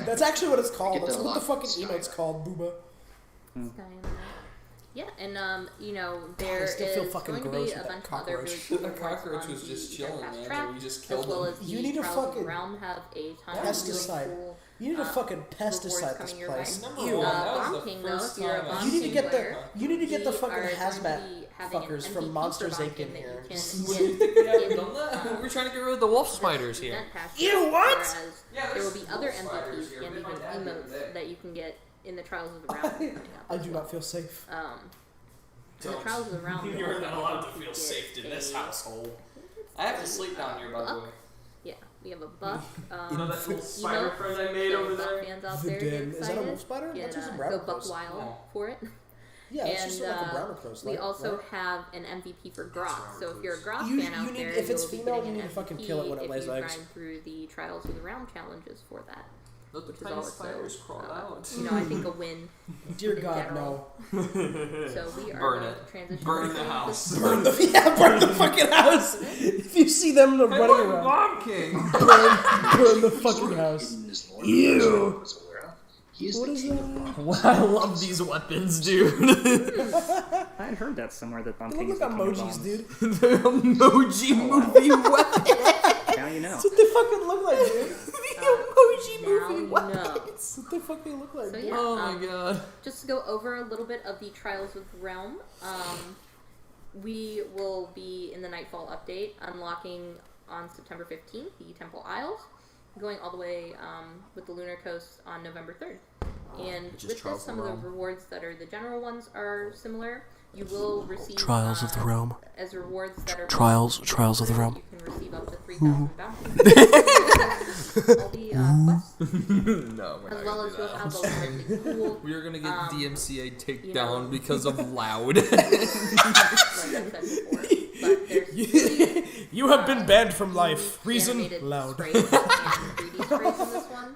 That's actually what it's called. get That's that a what the lot. fucking emote's called, Booba. Yeah, and you know, there is still feel fucking going to gross be a with that bunch of other really cockroach. cool The rewards cockroach on was the just Jet chilling, Pass man, track, and we just as killed well him. as the You need to Trials of the fucking Realm have a ton of pesticide. really cool You need to fucking rewards pesticide this coming your way. place. Number Ew. one, that was Bomb the King, though, first if you're a time I Bomb You need to King get the player, you need to get the we fucking are going to hazmat be having an fuckers from MVP Monsters for Bomb Inc. King in that here. you can What do you think we haven't in, done that? We're trying to get rid of the wolf spiders here. event pass Ew, track, what? Whereas Yeah, there will there's be other wolf spiders MVPs here. and Me even and my dad the other day. emotes that you can get in the Trials of the Realm coming up. I do not feel safe. In the Trials of the Realm, You're not allowed to feel get safe in this a- household. I have to sleep down here, by the way. Yeah, we have a buff. You know that little spider friend I made over there? Fans out The there den. get Is that a excited. wolf spider? Get, That's just a go brown buck crow's. wild Oh. for it. Yeah, it's just like a brown crow's. we like, also right? have an MVP for Grok. So if you're a Grok You- fan out you need- there, if it's you'll be female, getting you an need to fucking MVP kill it when it if lays you eggs. grind through the Trials of the Realm challenges for that. Let the Which is tiny also, spiders crawl out. You know, I think a win. Dear in God, general. no. So we are Burn going it. to transition. Burn the into house. this- Burn the fucking house. If you see them running around, Bomb King! burn the fucking house. In this lore, Ew. I was aware of. He is What the is king of that? bomb. I love these weapons, dude. I had heard that somewhere that Bomb They King look is like the king of emojis, bombs. dude. The emoji movie weapon. Now you know. That's what they fucking look like, dude. The emoji now movie you weapon. know. That's what they fucking look like, So dude. yeah, Oh my god. just to go over a little bit of the Trials of the Realm, we will be in the Nightfall update, unlocking on September 15th the Temple Isles, going all the way with the Lunar Coast on November 3rd. And Which is with Trials this, of some the of Realm. the rewards that are the general ones are similar. You will receive Trials of the Realm. as rewards that are Trials of the Realm. You can receive up to 3,000 bounties. All the quests. No, we're As not well gonna as do you'll that. have a really cool, We are gonna get DMCA takedown know. because of loud. like I said before, but there's You have been banned from life. Reason? animated Loud. sprays and 3D sprays in this one.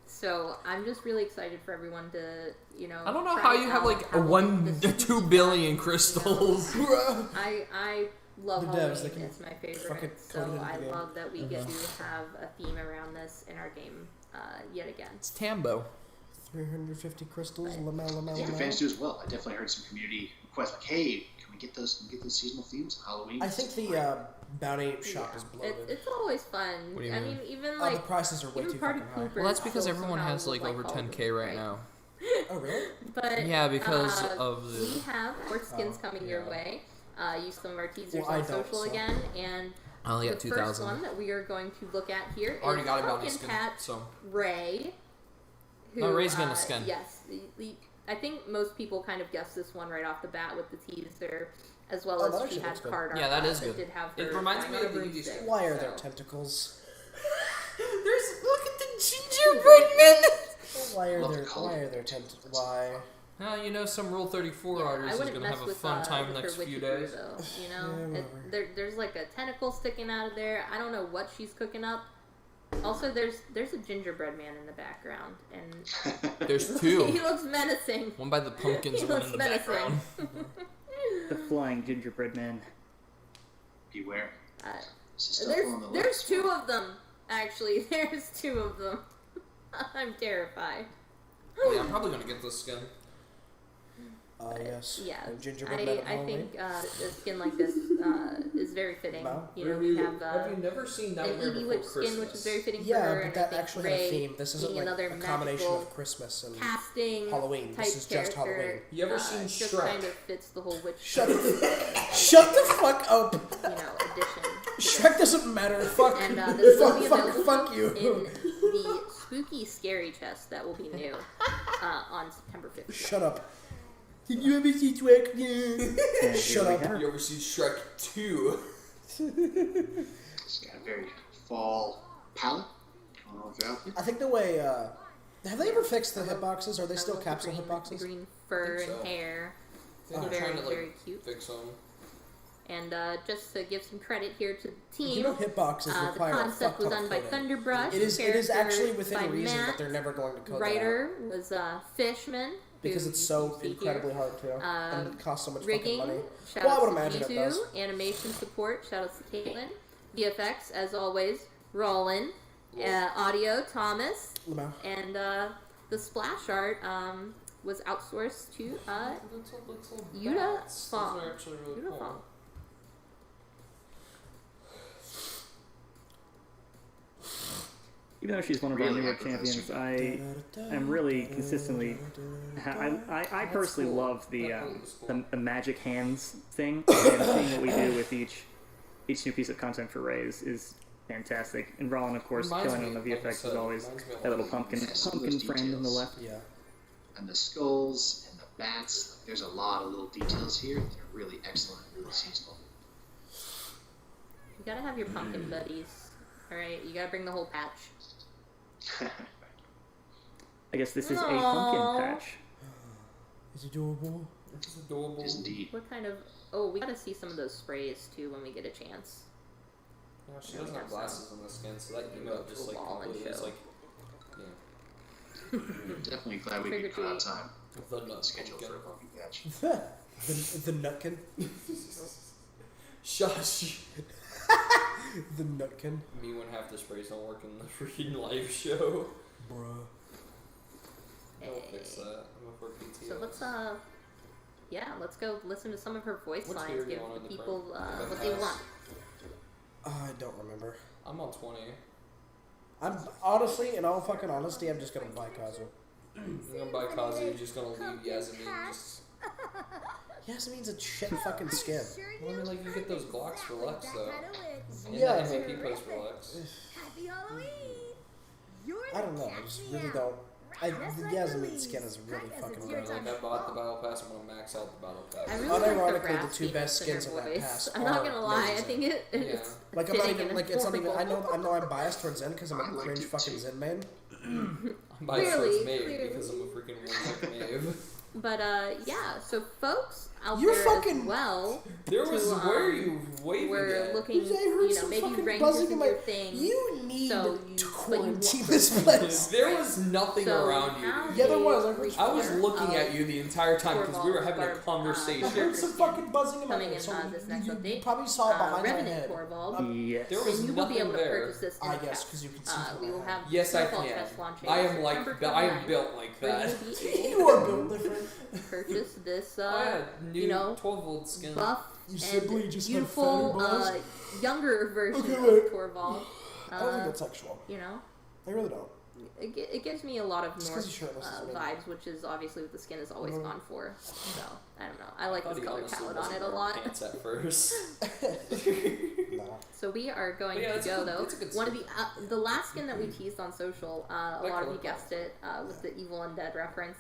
So I'm just really excited for everyone to, you know. I don't know try how it you have out, like have a look at this 2 billion crystals. I love The devs, Halloween. they can It's my fucking favorite. So code it into I the game. love that we get to have a theme around this in our game yet again. It's Tambo. 350 crystals. Lamau, lamau, Yeah, the fans lamau. do as well. I definitely heard some community requests like, "Hey, can we get those seasonal themes? Halloween." I think the bounty shop is bloated. It's always fun. What do you I mean? mean, even The like prices are way even too Party fucking high. Poopers Well, that's because still everyone somehow has like look over all of 10k them, right now. Oh, really? But Yeah, because uh, of the. we have more skins coming your way. Use some of our teasers Well, I on don't, social so. again, and I only got the first 2,000. one that we are going to look at here Already is got a bounty Pumpkin skin, Patch so. Ray. Who, No, Ray's getting a skin. Yes, I think most people kind of guessed this one right off the bat with the teaser, as well Oh, that as actually she had looks good. card art. Yeah, that is good. Did have It her reminds me flying of on a the broomstick, Eevee. Why are so- there tentacles? Look at the gingerbread men! Why are Love there the color. tentacles? Why? You know, some Rule 34 Yeah, artist I is wouldn't gonna mess have a with, fun time with her next few witchy brew, days. though, you Yeah, know, whatever. there's like a tentacle sticking out of there. I don't know what she's cooking up. Also, there's a gingerbread man in the background, and There's he 2. looks menacing. One by the pumpkins, He one looks in the menacing. background. The flying gingerbread man. Beware. Uh, This is stuff on the there's list. 2 of them. Actually, there's 2 of them. I'm terrified. Yeah, I'm probably gonna get this skin. Yes. Yeah, And gingerbread men at I Halloween. think a skin like this is very fitting. No? You know, we have you never seen an Nightmare Eevee Before Witch Christmas? skin, which is very fitting for Yeah, her. but and that I think actually Ray had a theme. This isn't being like another a combination magical of Christmas and casting Halloween. type This is just character, Halloween. You ever seen just Shrek? kind of fits the whole witch Shut the fuck up. addition. Shrek doesn't matter. Fuck. And this will be available fuck you. in the spooky scary chest that will be new on September 5th. Shut up. Did you ever see Shrek? And Shut here up. we have You ever see Shrek 2? It's got a very fall palette. I don't know if you're out there. I think the way. Have they ever fixed the hitboxes? Are they I still love the capsule green- hitboxes? The green fur think so. and hair. They're Very, trying to like very cute. fix them. And just to give some credit here to the team, You know hitboxes the require a concept fuck was ton done of by coding. Thunderbrush. It is character actually within by reason Matt. that they're never going to code Writer was Fishman, Because it's you so see here. incredibly hard to, and it costs so much Rigging, fucking money. shout Well, I out would to imagine it Jizu. does. Animation support, shout out to Caitlin. VFX, as always, Roland. Audio, Thomas. Lamau. And the splash art was outsourced to Yuta Fong. Those are actually really Yuta cool. Fong. Even though she's one of our newer champions, I am really consistently. I personally love the magic hands thing, and seeing what we do with each new piece of content for Ray is fantastic. And Rollin, of course, Reminds killing me, on the like I VFX said, is always reminds me a lot that little of pumpkin some of those friend on the details. left. Yeah. And the skulls and the bats. There's a lot of little details here that are really excellent, really seasonal. You gotta have your pumpkin buddies. Alright, you gotta bring the whole patch. I guess this is a Aww. pumpkin patch. Is adorable. It's adorable. Yes, indeed. What kind of... Oh, we gotta see some of those sprays, too, when we get a chance. No, she doesn't have glasses on the skin, so that emote just like Ball and completely is show. like, Definitely glad we Trick or could cut out treat. time the on the nuts schedule pumpkin. for a pumpkin patch. the nutkin. Shush. The nutkin. Me when half the sprays don't work in the freaking live show. Bruh. I'll fix that. I'm a for PTO. So let's go listen to some of her voice What lines, tier do you give want the on the people print? what they want. I don't remember. I'm on 20. I'm honestly, in all fucking honesty, I'm just gonna buy Kazu. You're gonna buy Kazu, you're just gonna leave Yasmin. Just... Yasmin's a shit fucking skin. Well, I mean, like, you get those Glocks for Lux, though. And Yeah. the MVP post for Lux. Happy Halloween! I don't know. I just really don't. The Yasmin skin is really fucking Like, good. I bought the Battle Pass, I'm gonna max out the Battle Pass. I really like the Unironically, the raspiness two best in her skins in that voice. pass I'm not are gonna lie, I amazing. think it's Like I'm not fitting even and like it's not even. I horrible. know I'm biased towards Zen because I'm a I cringe liked it fucking too. Zen main. I'm biased Clearly, towards Maeve clearly. because I'm a freaking one-trick Maeve. But yeah, so folks out You're there fucking- as well, There was To, where are you waving we're at? looking, I heard you know, some maybe fucking rank buzzing this in in my. your thing. You need So to you- quarantine but you this place. There was nothing So around how you. Yeah, there they was. I heard- I was require looking of at you the entire time because we were having a Torvald, conversation. I heard some fucking buzzing in my coming head. in So this next you update. probably saw it behind my Revenant head. Torvald. Yes. There was And you will be nothing able to there. purchase this in I the guess test. because you can see. We will have Yes, I Snowfall can. test launching I am September like that. I am 29th, built like where that. you will be able You are built different. to purchase this Oh yeah, new you know, 12-volt skin. buff You simply and just have beautiful fatty balls? younger version Okay, of wait. Torvald. I don't think that's sexual. You know, I really don't. it gives me a lot of Just 'cause North he's shirtless doesn't mean- vibes, which is obviously what the skin has always Mhm. gone for. So I don't know. I like thought this he color honestly palette on wasn't it a wearing lot. Pants at first. Nah. So we are going But yeah, to it's a go good- though. it's a good One of skin. the last skin that we teased on social, a That lot of color you guessed it, was the Evil Undead reference.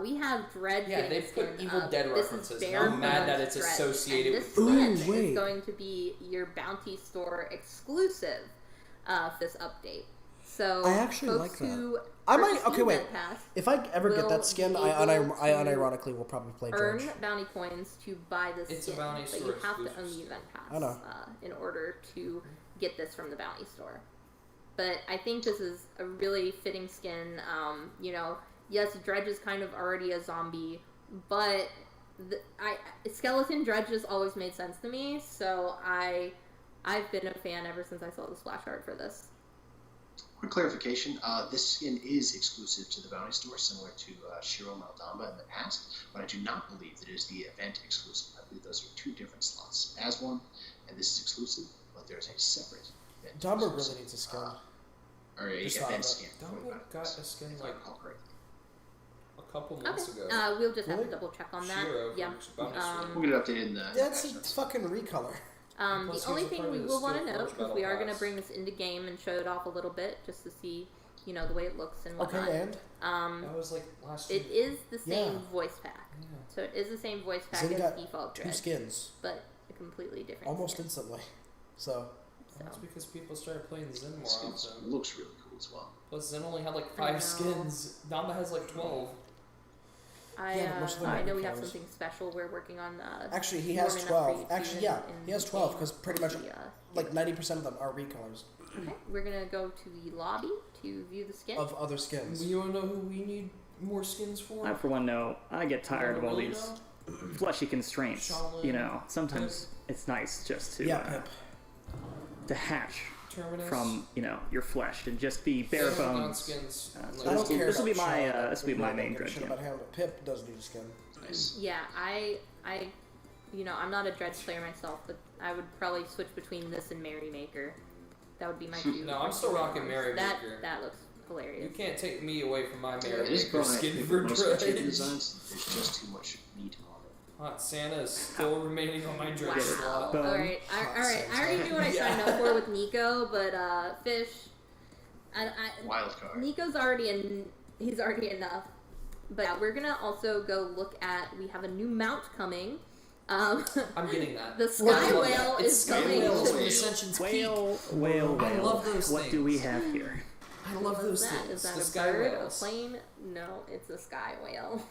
We have Dread. Yeah, getting they a put skin Evil of- Dead this is references, bare and I'm mad that bones it's Dread. associated And this with- skin Ooh, wait. is going to be your Bounty Store exclusive for this update. So I actually folks like that. who I might. purchase Okay, the wait. Event Pass If I ever get will that skin, be I able to unironically will probably play earn George. bounty points to buy this It's a skin, bounty but store you have to exclusive own the skin. event pass I know. in order to get this from the bounty store. But I think this is a really fitting skin. You know, yes, Dredge is kind of already a zombie, but skeleton Dredge has always made sense to me. So I've been a fan ever since I saw the splash art for this. Quick clarification, this skin is exclusive to the Bounty Store, similar to Shiro Maldamba in the past, but I do not believe that it is the event exclusive. I believe those are two different slots. As one, and this is exclusive, but there's a separate event Dumbo exclusive, really needs a skin. or a Just thought event of it. skin. Dumbo got a skin if I like recall correctly. a couple months Okay, ago. we'll just have to Really? double check on that. Shiro Yeah. for Bounty Store. We'll get it updated in the That's patch a notes. fucking recolor. The Plus, only he's a thing part we of the will want to Steel note, Forge because we Battle are going to Pass. bring this into game and show it off a little bit, just to see, you know, the way it looks and whatnot. Okay, and That was like last It year. is the same Yeah. voice pack. Yeah. So it is the same voice pack Zen as got default two Dread, skins but a completely different almost skin. instantly. So That's because people started playing Zen more This skin often. looks really cool as well. Plus, Zen only had like I 5 know. skins. Damba has like 12. Yeah, but most of them I are know we have recolors. something special we're working on. actually, he has warming up for 12. you Actually, in- yeah, in he has the 12 game. because pretty much like 90% of them are recolors Okay, we're gonna go to the lobby to view the skin. of other skins. You wanna know who we need more skins for? I, for one, know I get tired of all these fleshy constraints. You know, sometimes it's nice just to Pip. To hatch Terminus. from your flesh and just be bare bones. Skins. So this will be my main dread Shit camp. about how Pip does need a skin. Nice. Yeah, I'm not a Dredge player myself, but I would probably switch between this and Merrymaker. That would be my two. No, I'm still rocking Merrymaker. That looks hilarious. You can't take me away from my It is Merrymaker growing. skin I for think most of the Dredge. designs, there's just too much meat on it. Hot Santa is still remaining on my Dredge Wow. slot. Boom. Alright. I already knew what I signed up for with Nico, but Fish. Wild card. Nico's he's already enough. But yeah, we're gonna also go look at. We have a new mount coming. I'm getting that. The Sky Whale It's is Sky coming. Whales to from Ascension's Peak. Whale. I love those What things. do we have here? I love those Is things. that The a Sky bird? Whales. A plane? No, it's a Sky Whale.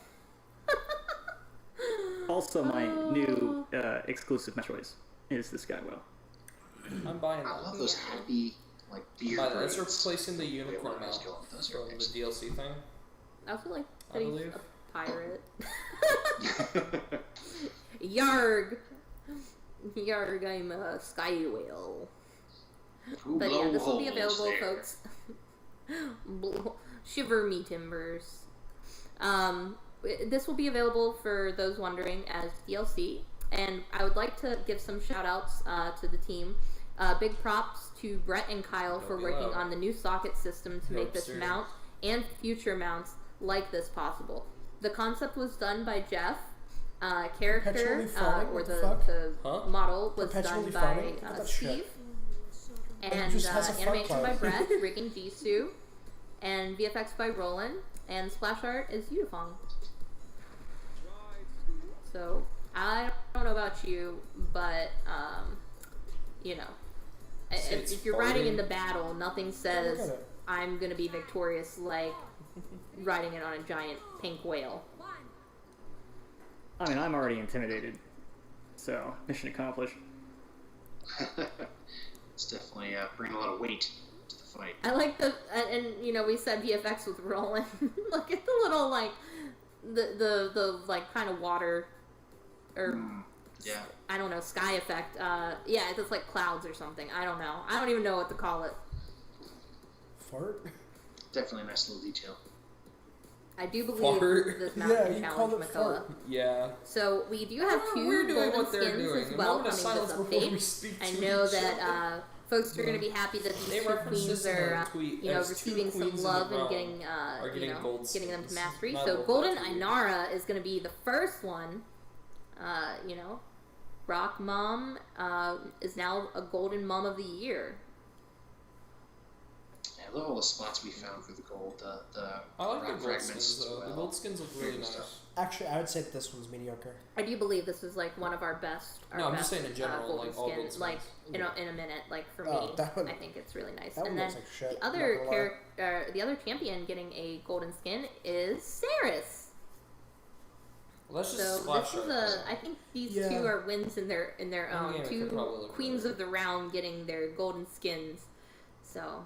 Also, my new exclusive Metroids is the Sky Whale. I'm buying I that. love those happy, like, beer By the way, that's birds. replacing the unicorn Where mount I was going with those from the names. DLC thing. I also like I that he's believe. a pirate. Yarg! Yarg, I'm a Sky Whale. Ooh, But yeah, this will be blowholes available, there. folks. Shiver me timbers. This will be available for those wondering as DLC, and I would like to give some shout outs to the team. Big props to Brett and Kyle for working on the new socket system to make this mount and future mounts like this possible. The concept was done by Jeff. Character Perpetually farting? or What the the fuck? model was Perpetually done by farting? Look at that Steve. shit. And just has a fart animation by cloud. Brett, rigging Jisoo, and VFX by Roland, and splash art is Yudafong. So I don't know about you, but if you're riding in the battle, nothing Look says at it. I'm gonna be victorious like riding it on a giant pink whale. I mean, I'm already intimidated, so mission accomplished. It's definitely bringing a lot of weight to the fight. I like and we said VFX with Roland. Look at the little the kind of water or Yeah. I don't know, sky effect. Yeah, it's like clouds or something. I don't know. I don't even know what to call it. Fart? Definitely a nice little detail. I do believe Fart. this Yeah, mountain you challenge called it Makoa. fart. Yeah. So we do have two We're doing golden what they're skins doing. as A well moment of coming silence this before we update. speak I to know each that other. folks are going to be happy that these They two referenced queens this in are, a tweet as two receiving some queens in the love and realm getting, are getting gold getting them to skins. mastery. I So love Golden that tweet. Inara is going to be the first one. Rock Mom is now a Golden Mom of the Year. I love all the spots we found for the gold. The I like the rock gold fragments skins as though. well. The gold skins look really nice. Actually, I would say that this one's mediocre. I do believe this is like one of our best. No, I'm just saying in general, golden like all skin, gold skins. like in a minute, like for Oh, me, that one- I think it's really nice. that And one then looks like shit, the I'm other not gonna lie. the other champion getting a golden skin is Saris. Well, that's just So splash this is art. I think these Yeah. two are wins in their own. Yeah, it Two could probably look queens really of the round getting their golden skins. So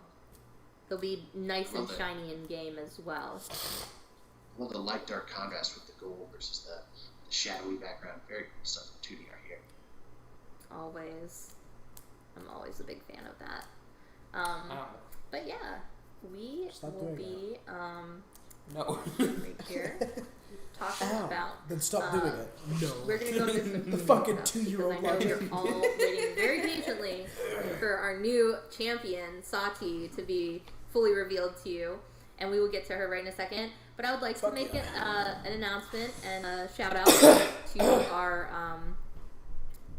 they'll be nice and Love it. shiny in game as well. I love the light dark contrast with the gold versus the shadowy background. Very cool stuff in 2D art here. Always, I'm always a big fan of that. Ow. But yeah, we Stop will doing be No. right here talking Ow. about. Then stop doing it. No. We're gonna go into some The fucking stuff, 2-year-old because I know logic. you're all waiting very patiently for our new champion Saati to be fully revealed to you, and we will get to her right in a second. But I would like to make an announcement and a shout out to our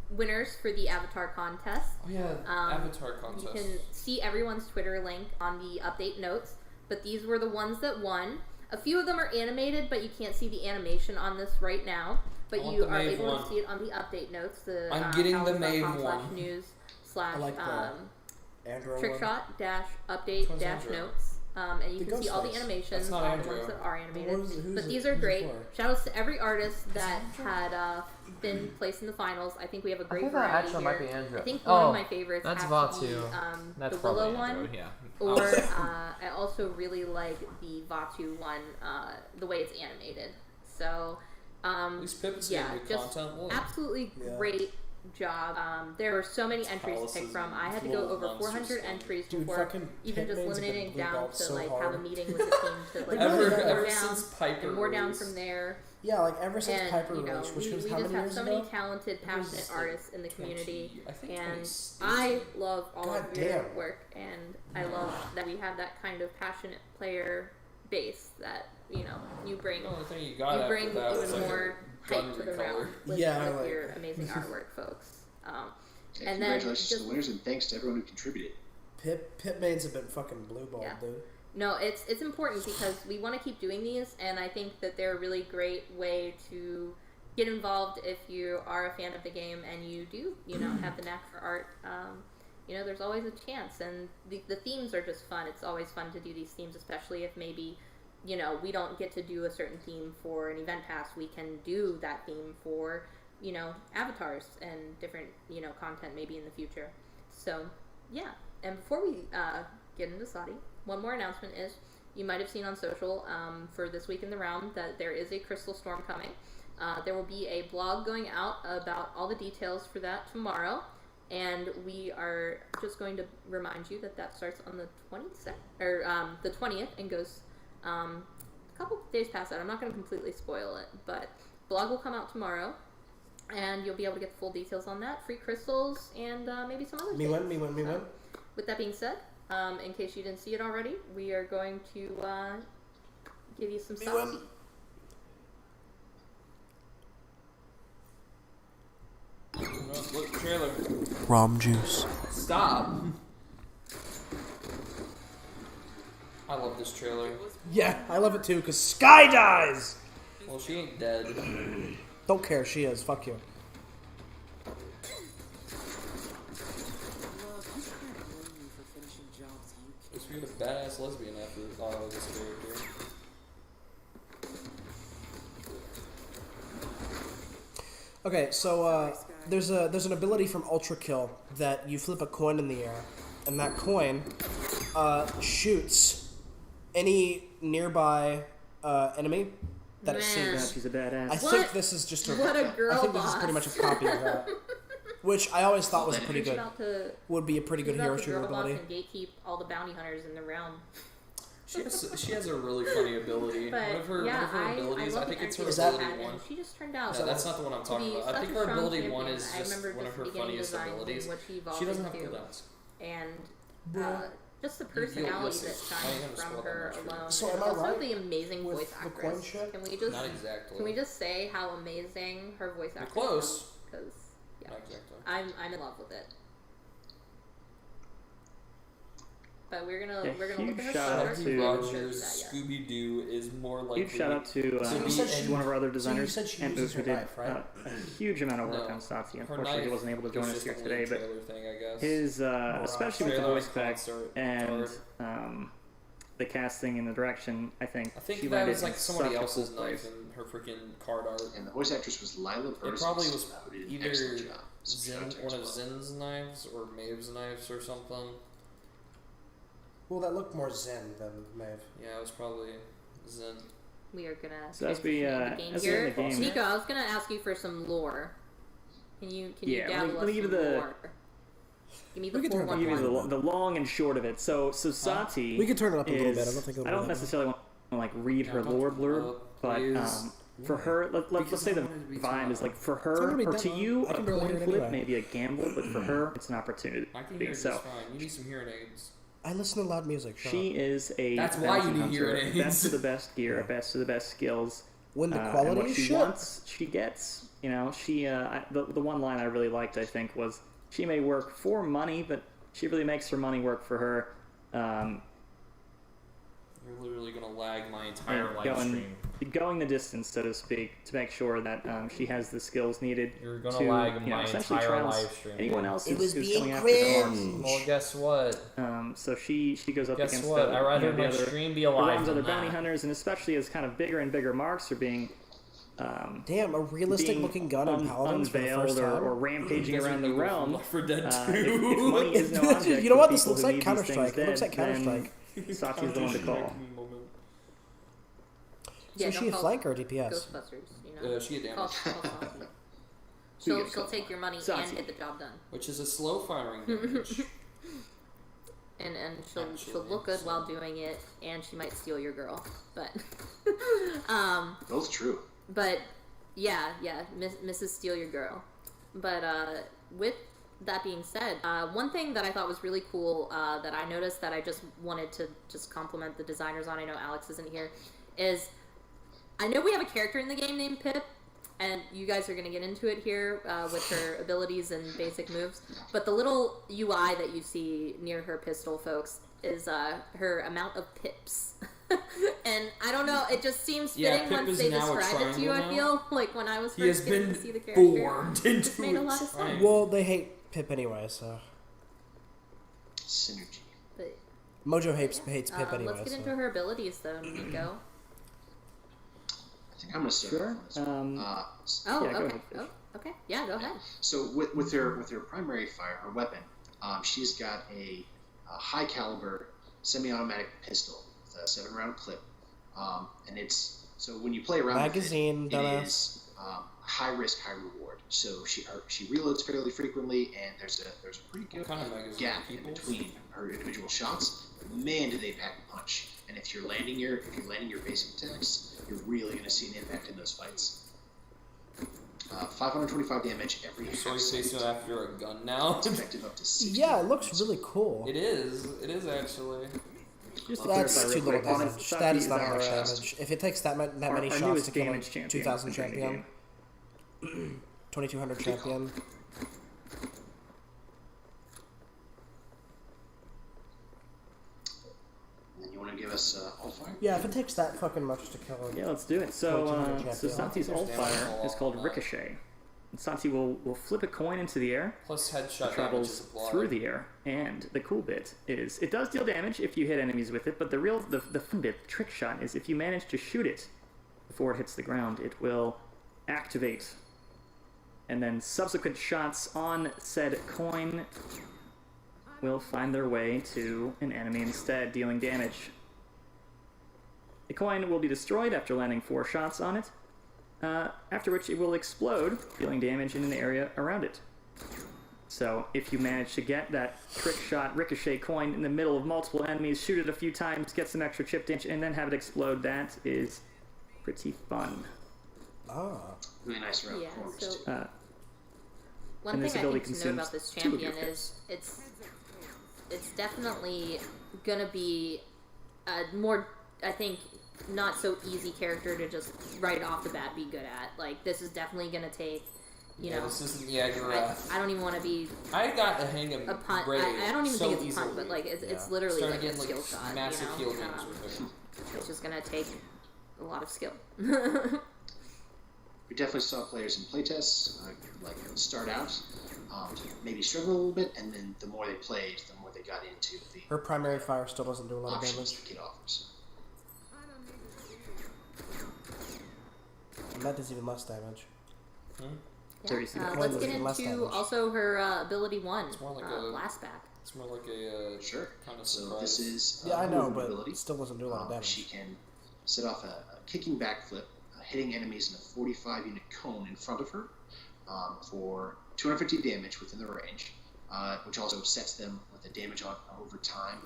winners for the Avatar contest. Oh yeah, Avatar contest. You can see everyone's Twitter link on the update notes, but these were the ones that won. A few of them are animated, but you can't see the animation on this right now. But I want you the are Maeve able one. to see it on the update notes. The I'm getting the Howls.com Maeve / one. news / I like the Andro trickshot one. dash update Which one's dash Andro? notes. And you The can see all the Ghostface. animations, That's not all the Andrew. ones that are animated. Who's But it- these are who's it great. for? Shoutouts to every artist that had been placed in the finals. I think we have a great think that variety actually here. might be Andrew. I think one Oh, of my favorites that's has to be Vatu. That's the Willow probably Andrew, one. yeah. Or I also really like the Vatu one, the way it's animated. So, At least Pip is yeah, getting new just content. Look. absolutely Yeah. great job. There were so many entries to pick from. I had to go over 400 entries Dude, before fucking even just Hitman's limiting been it down blue-balled to so like hard. have a meeting with the team to like Ever- more ever down since Piper and more down released. from there. Yeah, like ever since And Piper you know, released, which we was just how many have years so ago? many talented, It was, passionate like, artists in the community, I think and 26. I love all God of your damn. work, and I love that we have that kind of passionate player base that you know you bring. The only thing you got You after bring that was even like more a gun hype to the recolor. realm with, Yeah, with like- your amazing artwork, folks. Okay, And then congratulations to just- the winners, and thanks to everyone who contributed. Pitmains have been fucking blue balled, Yeah. dude. No, it's important because we want to keep doing these, and I think that they're a really great way to get involved if you are a fan of the game and you do, you know, have the knack for art. You know, there's always a chance, and the themes are just fun. It's always fun to do these themes, especially if maybe, you know, we don't get to do a certain theme for an event pass. We can do that theme for, you know, avatars and different, you know, content maybe in the future. So, yeah. And before we get into Saati, one more announcement is you might have seen on social for this week in the realm that there is a Crystal Storm coming. There will be a blog going out about all the details for that tomorrow, and we are just going to remind you that that starts on the 22nd or the 20th and goes a couple days past that. I'm not going to completely spoil it, but blog will come out tomorrow. And you'll be able to get the full details on that, free crystals, and maybe some other Me things. win. With that being said, in case you didn't see it already, we are going to give you some Saati. Look, trailer. Rum juice. Stop. I love this trailer. Yeah, I love it too, because Sky dies! Well, she ain't dead. Don't care, she is. Fuck you. It's weird, a badass lesbian after this character. Okay, so there's an ability from Ultra Kill that you flip a coin in the air, and that coin shoots any nearby enemy that it Man. sees. She's a badass. I think this is just a. What a girl I think this is boss. pretty much a copy of that, which I always thought was pretty She's good. about to, Would be a pretty good she's hero about to shooter girl boss ability. and gatekeep all the bounty hunters in the realm. She has a really funny ability. But one of her abilities, I I think it's her love ability the one. and she just turned out. No, that's not the one I'm to talking be about. I such think a her strong ability one champion. is I just remember one of just her beginning funniest designs abilities. and what she evolved She doesn't have into. cooldowns. And just the personality listen. that I shines haven't from spoiled her that much. alone. So and am I also right the amazing with voice the coin actress. shit? Can we just Not exactly. Can we just say how amazing her voice You're actress close. Because yeah, Not exactly. I'm in love with it. But we're gonna Yeah, look at her huge shout out Saati. to- We haven't Rogers, showed you that yet. Scooby Doo is more likely. Huge shout out to you said she- one of our other so you designers, said she and uses who her did knife, right? a huge amount of work No. on Saati. Her Unfortunately, he knife wasn't able to is join us just here a today, late but trailer thing, I guess. his, especially with the Trailer voice back concert and card. the casting and the direction, I think I think she that landed was like in somebody such a else's cool place. knife in her freaking card art. And the voice actress was Lila Versus. It probably was who did an either excellent job. So Zin, shout out to her one of as well. Zin's knives or Maeve's knives or something. Well, that looked more Zen than Maeve. Yeah, it was probably Zin. We are gonna So as we, transition into the game as we're here. in the game- Nico, I was gonna ask you for some lore. Can you Yeah, dabble let us me give some you the- lore? Give me the We can turn it up I'll give you 411. the long and short of it. So Saati. We can turn it up a little is- bit. I don't think it'll I be don't that necessarily want to like read her Yeah, lore don't- blurb, but please. for her, let's Because say I the wanted to be vibe is like for It's not her gonna be or that to long. you, I a can barely coin hear it flip anyway. may be a gamble, but for her, it's an opportunity. I can hear it So just fine. You need some hearing aids. I listen to loud music. Shut she up. is a That's why you bounty need hunter, hearing aids. best of the best gear, best of the best skills. When the and quality what is she shit. wants, she gets. You know, she the one line I really liked, I think, was she may work for money, but she really makes her money work for her. You're literally gonna lag my entire Yeah, live going- stream. going the distance, so to speak, to make sure that she has the skills needed. You're gonna to, lag my essentially entire trounce live stream. anyone else It was who's being coming after the marks. cringe. Well, guess what? So she goes up Guess against what? the, I'd rather the my other, stream be alive the than other bounty that. hunters, and especially as kind of bigger and bigger marks are being Damn, a realistic looking gun on Paladins for the first unveiled time. or rampaging around the realm. Left 4 Dead If money is no object, You know what? for This people looks who like need these Counter-Strike. things It looks dead, like Counter-Strike. then Saati's the one to call. Yeah, So is she a don't flank or call DPS? Ghostbusters, you know. She get Call- damage, call Saati. She'll take your money Saati. and get the job done. which is a slow firing damage. And she'll Actually, look good so- while doing it, and she might steal your girl. But Both true. but yeah, Mrs. Steal Your Girl. But with that being said, one thing that I thought was really cool that I noticed that I just wanted to just compliment the designers on, I know Alex isn't here, is I know we have a character in the game named Pip, and you guys are going to get into it here with her abilities and basic moves, but the little UI that you see near her pistol, folks, is her amount of pips. And I don't know, it just seems fitting Pip once is they now a describe it to you, triangle I now. feel. Like when I was He has first getting been to see the character, formed it into just made a a lot of sense. triangle. Well, they hate Pip anyway, so. Synergy. But, Mojo hates Pip anyway. let's get so. into her abilities, though, Nico. I think I'm gonna start off on this one. Oh, Yeah, go okay. ahead, Fish. Oh, okay. Yeah, go ahead. So with her primary fire, her weapon, she's got a high caliber semi-automatic pistol with a 7-round clip, and it's so when you play around Magazine, with it, dumbass. it is high risk, high reward. So she reloads fairly frequently, and there's a pretty good What kind of magazine? gap in People's? between her individual shots. Man, do they pack a punch! And if you're landing your basic attacks, you're really going to see an impact in those fights. 525 damage every half So he's second. chasing after a gun now. It's effective up to 60. Yeah, it looks really cool. It is actually. Just to That's clarify too real little quick, damage. Saati That is is not our, much damage. If it takes that many our shots newest to kill a damage champion 2,000 during the champion, 2,200 champion. And you want to give us all fire? Yeah, if it takes that fucking much to kill him. Yeah, let's do it. So, 2200 so champion. Saati's ult fire is called Ricochet. And Saati will flip a coin into the air, Plus headshot damage travels is applied. through the air, and the cool bit is it does deal damage if you hit enemies with it, but the fun bit, the trick shot, is if you manage to shoot it before it hits the ground, it will activate. And then subsequent shots on said coin will find their way to an enemy instead, dealing damage. The coin will be destroyed after landing 4 shots on it, after which it will explode, dealing damage in an area around it. So if you manage to get that trick shot ricochet coin in the middle of multiple enemies, shoot it a few times, get some extra chip damage, and then have it explode, that is pretty fun. Ah. Really nice around Yeah, corners, so- too. One And this thing I ability think to note about consumes this 2 of your champion is it's definitely gonna be a more, I think, not so easy character to just right off the bat be good at. Like, this is definitely gonna take, you know. This isn't the Agora. I don't even want to be I got the hang of a punt. Raid I don't even so think it's a punt, easily. but like it's literally Started like a getting skill shot. massive You know? kill games with her. It's just gonna take a lot of skill. We definitely saw players in playtests start out, maybe struggle a little bit, and then the more they played, the more they got into the Her primary fire still doesn't do a lot of options damage. the kit offers. And that does even less damage. Yeah. Let's get Less into damage. also her ability 1, more like a- blast back. It's more like a Sure. kind of So surprise. this is Yeah, I know, movement but ability. it still doesn't do a lot of damage. She can set off a kicking backflip, hitting enemies in a 45 unit cone in front of her for 250 damage within the range, which also sets them with a damage on over time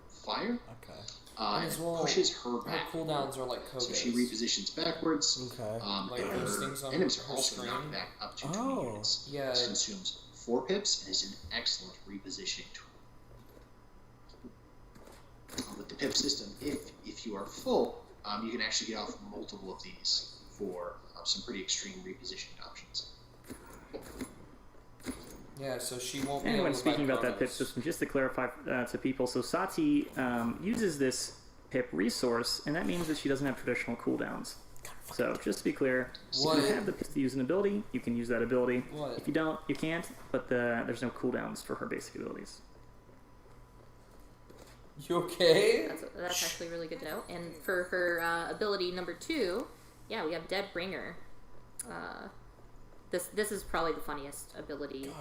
fire. Okay. And And as well, pushes her her back. cooldowns are like Koga's. So she repositions backwards. Okay. Like And those her things on enemies her are also screen. knocked back up to 20 Oh. units. Yeah, This it- consumes 4 pips and is an excellent repositioning tool. With the pip system, if you are full, you can actually get off multiple of these for some pretty extreme repositioning options. Yeah, so she won't be And able when to speaking buy about that pip promos. system, just to clarify to people, so Saati uses this pip resource, and that means that she doesn't have traditional cooldowns. So just to be clear, if you have the pips to use an ability, you can use that ability. If you don't, you can't. But there's no cooldowns for her basic abilities. You okay? That's actually really good to know. And for her ability number 2, yeah, we have Dead Bringer. This is probably the funniest ability in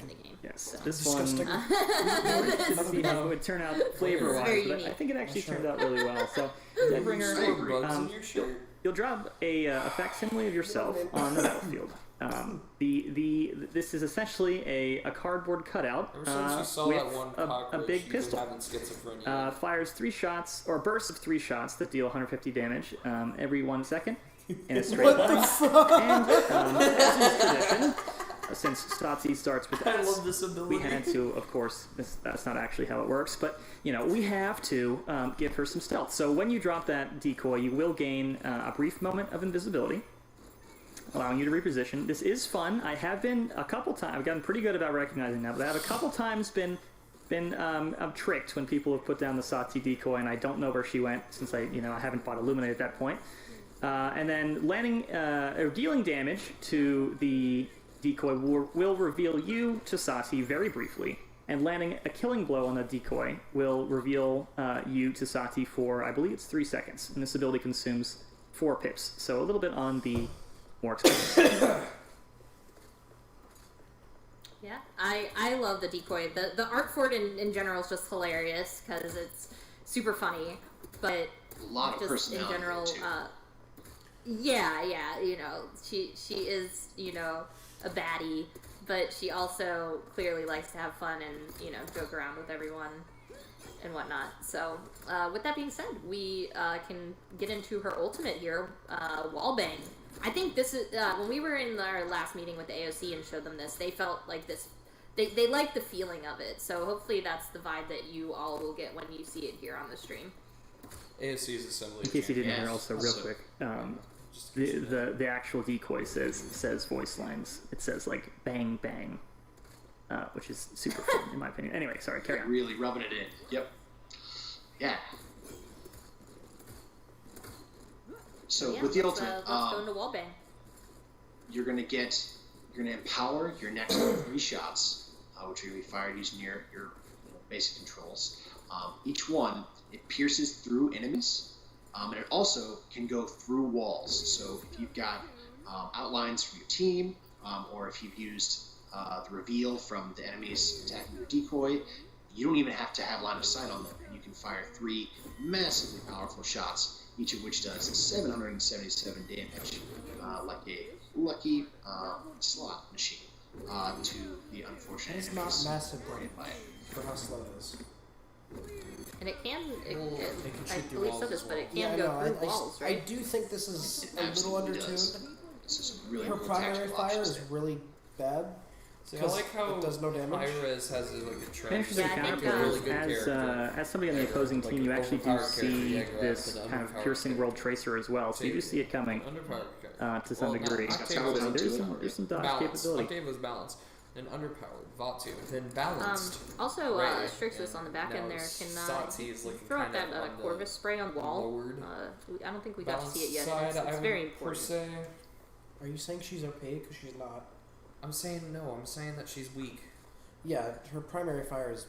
the game. Yes, so. this one. See how it would turn out flavor-wise, but I think it actually turned out really well. So, Deadbringer, you'll drop a facsimile of yourself on the battlefield. This is essentially a cardboard cutout with a big pistol. Fires 3 shots, or bursts of 3 shots that deal 150 damage every 1 second in a straight line. And as is tradition, since Saati starts with S, we had to, of course, that's not actually how it works, but we have to give her some stealth. So when you drop that decoy, you will gain a brief moment of invisibility, allowing you to reposition. This is fun. I have been a couple times. I've gotten pretty good about recognizing that, but I have a couple times been tricked when people have put down the Saati decoy, and I don't know where she went since I haven't bought Illuminate at that point. And then landing or dealing damage to the decoy will reveal you to Saati very briefly, and landing a killing blow on the decoy will reveal you to Saati for, I believe it's 3 seconds, and this ability consumes 4 pips, so a little bit on the more expensive. Yeah, I love the decoy. The art for it in general is just hilarious because it's super funny, but a lot of just personality in general, too. yeah, she is a baddie, but she also clearly likes to have fun and joke around with everyone and whatnot. So with that being said, we can get into her ultimate here, Wallbang. I think this is when we were in our last meeting with the AOC and showed them this, they felt like this. They liked the feeling of it. So hopefully that's the vibe that you all will get when you see it here on the stream. AOC's assembly. In case you didn't hear, also real quick, the actual decoy says voice lines. It says like bang bang, which is super fun in my opinion. Anyway, sorry, carry on. Really rubbing it in. Yep. Yeah. So with the ultimate, let's go into Wallbang. you're gonna empower your next 3 shots, which are gonna be fired using your basic controls. Each one, it pierces through enemies, and it also can go through walls. So if you've got outlines from your team, or if you've used the reveal from the enemies attacking your decoy, you don't even have to have line of sight on them, and you can fire 3 massively powerful shots, each of which does 777 damage, like a lucky slot machine, to the unfortunate It's enemies. not massive by it. for how slow it is. And it can, I shoot through believe walls so, as but it Yeah, can I go know, through walls, right? I do think this is It a little absolutely does. undertuned. This is really, Her really primary tactical fire options is there. really bad. See, I like how it does no damage. Hi-Rez has like a trend. Interesting Yeah, I think, counter really good character. as somebody on the opposing Like team, an you actually do overpowered character, see yeah, grab this an kind of underpowered piercing character. world tracer as well, so you do see it coming Underpowered to some degree. Octave So was there's some dodge Balanced. capability. Octave was balanced. Then underpowered, Vatu. Then balanced. Also, Ray. Strixus on the back end Now there can Saati is looking throw out kind that of on the Corvus spray on wall. lowered I don't think we got to see it yet. Balanced and side, it's I very would per important. se. Are you saying she's OP? Because she's not. I'm saying no. I'm saying that she's weak. Yeah, her primary fire is,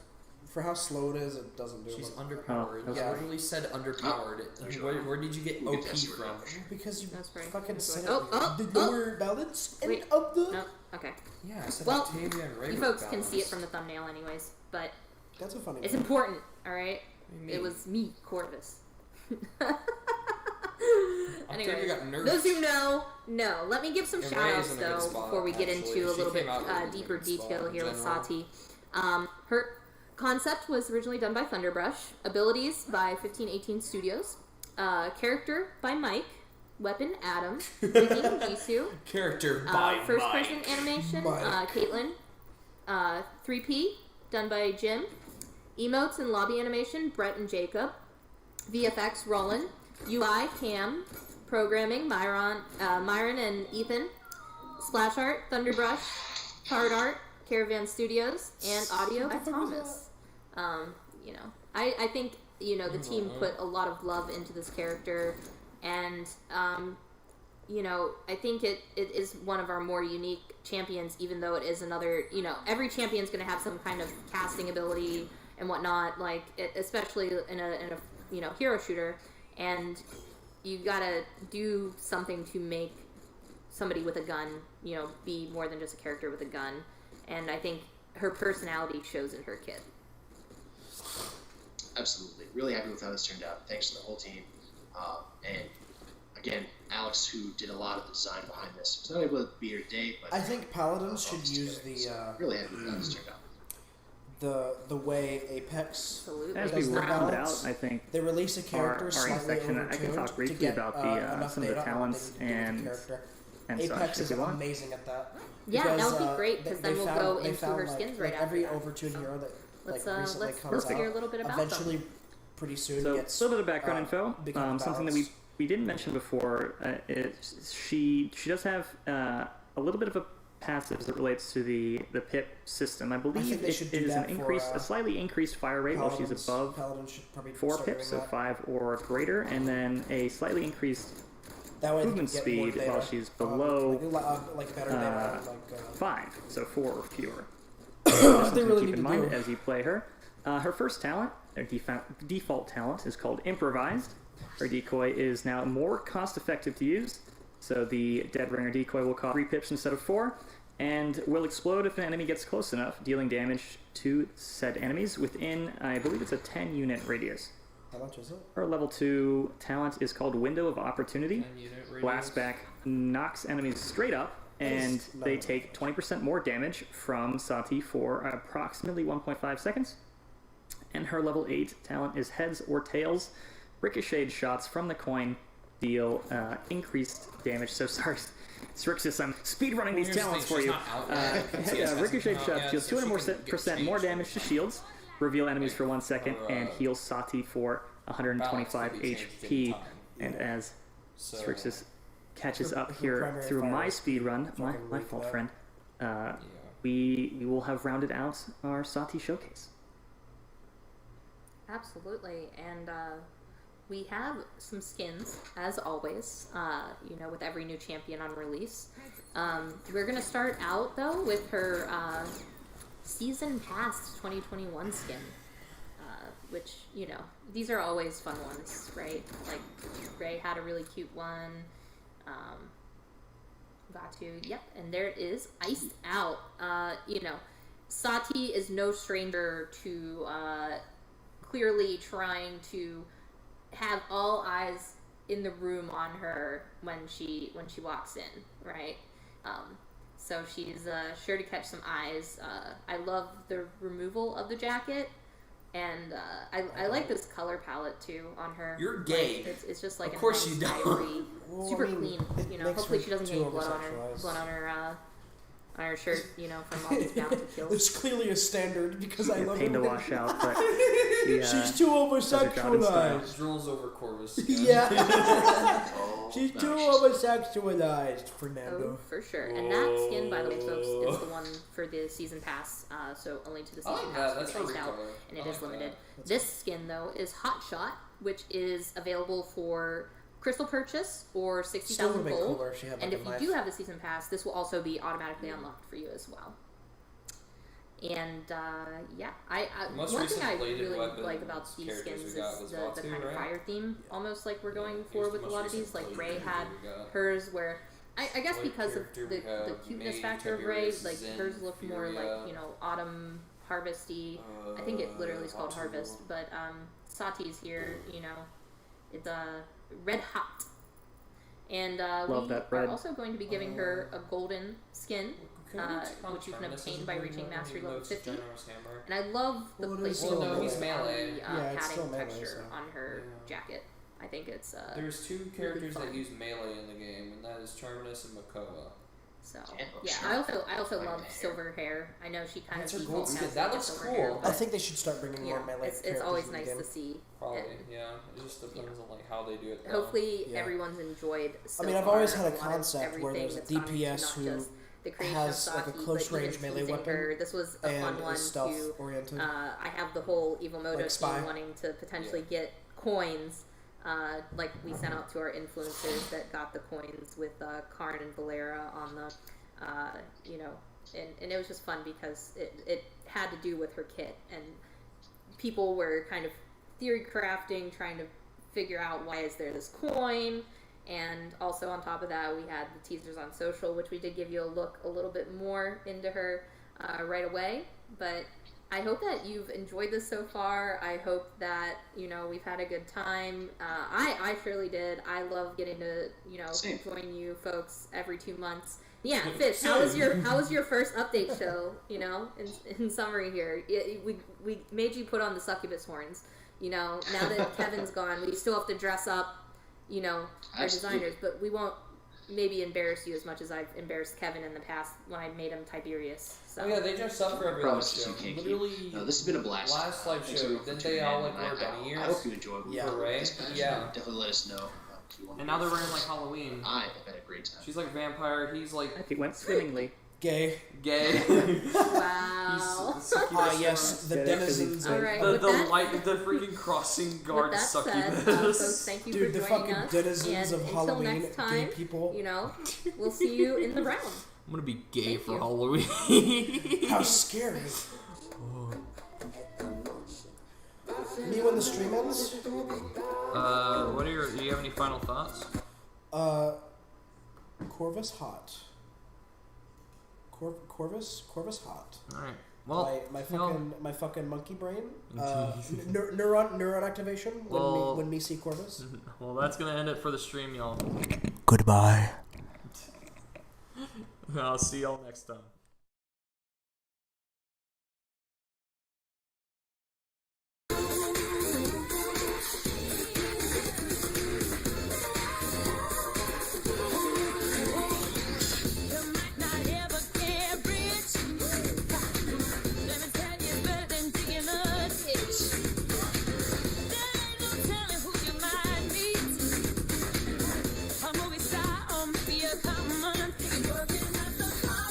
for how slow it is, it doesn't do She's much. underpowered. Yeah. You literally said underpowered. Where did you get We'll get OP that sooner. from? Because you That's right. fucking That's said right. the lower balance and Wait. of the. No, okay. Yeah, I said Well, Octavia and Ray You were folks can see it balanced. from the thumbnail, anyways. But That's a funny. it's name. important, all right? What do you It mean? was me, Corvus. Octavia Anyway, got nerfed. those who know, know. Let me give some And shout Ray's outs in a good though spot, before we get actually. into a She little bit came out in a deeper good spot detail in here with general. Saati. Her concept was originally done by Thunderbrush, abilities by 1518 Studios, character by Mike, weapon Adam, rigging Jisoo, Character by first Mike. person animation Mike. Caitlin, 3P done by Jim, emotes and lobby animation Brett and Jacob, VFX Roland, UI Cam, programming Myron and Ethan, splash art Thunderbrush, card art Caravan Studios, and audio by Thomas. I think the team put a lot of love into this character, and I think it is one of our more unique champions, even though it is another, every champion's going to have some kind of casting ability and whatnot, like, especially in a hero shooter, and you got to do something to make somebody with a gun, be more than just a character with a gun, and I think her personality shows in her kid. Absolutely. Really happy with how this turned out. Thanks to the whole team. And again, Alex, who did a lot of the design behind this, was not able to be here today, but I think Paladins should use really happy with how this turned out. the way Apex Absolutely. As does we the round balance. out, I think They release a character our slightly section, I can overtuned talk to briefly get about enough some of the data on what talents they need to do with and the character. and Apex such, is if you want. amazing at that. Yeah, that Because, would be great, because then they we'll found- go they into found, her skins right every after that. overtuned hero that Let's recently comes hear out, a little bit about eventually them. pretty soon So, a gets little bit of background info. become Something that balanced. we didn't mention before. She does have a little bit of a passive as it relates to the pip system. I believe think they it should do is that an for, a slightly increased fire rate while she's above Paladins should probably 4 start pips, so doing that. 5 or greater, and then a slightly increased That way they movement can get more speed data, while she's below like better data, like 5, so 4 or fewer. they Something really to need keep in to mind do. as you play her. Her first talent, or default talent, is called Improvised. Her decoy is now more cost-effective to use, so the Dead Ringer decoy will cost 3 pips instead of 4, and will explode if an enemy gets close enough, dealing damage to said enemies within, I believe it's a 10-unit radius. How much is it? Her level 2 talent is called Window of Opportunity. 10-unit radius. Blast back knocks enemies straight up, and Nice. they take 20% more damage from Saati for approximately 1.5 seconds. And her level 8 talent is Heads or Tails. Ricocheted shots from the coin deal increased damage. So sorry, Strixus, I'm speedrunning these talents for you. Ricocheted shots deal 200% more damage to shields, reveal enemies for 1 second, and heal Saati for 125 HP. And as Strixus catches up here primary through fire my is speed run, my fucking fault, weak, friend, we will have rounded out our Saati showcase. Absolutely, and we have some skins, as always, with every new champion on release. We're going to start out, though, with her Season Pass 2021 skin, which, these are always fun ones, right? Like, Ray had a really cute one. Vatu, yep, and there it is, iced out. Saati is no stranger to clearly trying to have all eyes in the room on her when she walks in, right? So she's sure to catch some eyes. I love the removal of the jacket, and I like this color palette too on her. You're gay. Like, it's just like Of course nice, you don't. ivory, Well, super I mean, clean. it makes Hopefully her she doesn't too get blood on over-sexualized. her shirt. From all these bounty kills. It's clearly a standard because I love Pain to her. wash out, but She's too does her job in style. over-sexualized. Rolls over Corvus. Yeah. Oh, She's nice. too over-sexualized, Fernando. Oh, for sure. And that skin, by the way, folks, is the one for the season pass. So only to the I season like pass that. That's is for iced out, recolor. and I it is like limited. that. This skin, though, is Hot Shot, which is available for crystal purchase or Still 60,000 would be gold. cooler if she had And like if a you knife. do have the season pass, this will also be automatically unlocked for you as well. And Most one thing recent I bladed really weapons like about these characters skins we got is was the Vatu, kind of right? fire theme, almost like we're going Here's for the with a most lot of these. recent Like bladed Ray had character we got. hers where I guess Blade because of character the we have cuteness Maid, factor of Ray, Tiberius, like Zen, hers look more like Furia, autumn harvesty. I think it literally is called harvest, but Saati's here. It's red hot. And Love we that are red. also going to be giving her a golden skin, Can we which you can Terminus obtain as by a reaching blade mastery weapon? level He loads 50. Generous Hammer. And I love the Well, it is placement still of melee. the melee. Yeah, it's still padding melee, texture so- on her Yeah. jacket. I think it's There's two characters fun. that use melee in the game, and that is Terminus and Makoa. so Yeah, yeah. sure. I also Like love the hair. silver hair. I know she kind That's of her defaults gold has skin. That like looks silver cool. hair, I but think they should start bringing more melee it's characters always in the nice game. to see. Probably, And yeah. It just depends on like how they do it. though. hopefully Yeah. everyone's enjoyed. So I mean, I've far always had a lot of concept where everything there's a that's gone into DPS not who just the creation has, of like, a Saati, close but even range melee teasing weapon her. This was a fun and one is stealth to. oriented. I have the whole Evil Moto Like Spy. team wanting to potentially get coins like we sent out to our influencers that got the coins with Karn and Valera on the, you know, and it was just fun because it had to do with her kit, and people were kind of theory crafting, trying to figure out why is there this coin. And also on top of that, we had the teasers on social, which we did give you a look a little bit more into her right away. But I hope that you've enjoyed this so far. I hope that, you know, we've had a good time. I surely did. I love getting to, you know, join you folks every 2 months. Yeah, Fish, how was your first update show, you know, in summary here? We made you put on the succubus horns. You know, now that Kevin's gone, we still have to dress up, you know, our designers, but we won't maybe embarrass you as much as I've embarrassed Kevin in the past when I made him Tiberius. So. Oh yeah, they dress up for every live show. Literally, no, this has been a blast. Last live show, didn't they all like wear bunny ears? I hope you enjoyed it. Yeah, right. Yeah. Definitely let us know. And now they're wearing like Halloween. I have had a great time. She's like vampire. He's like. It went swimmingly. Gay. Wow. Yes, the denizens. All right, the freaking crossing guard succubus. Folks, thank you Dude, for the joining fucking us. denizens of until Halloween, next time, gay people. You know, we'll see you in the realm. I'm gonna be gay Thank for you. Halloween. How scary. Me when the stream ends? Do you have any final thoughts? Corvus hot. Corvus hot. Alright. Well, my fucking monkey brain. Neuron activation when me see Corvus. Well, that's gonna end it for the stream, y'all. Goodbye. I'll see y'all next time.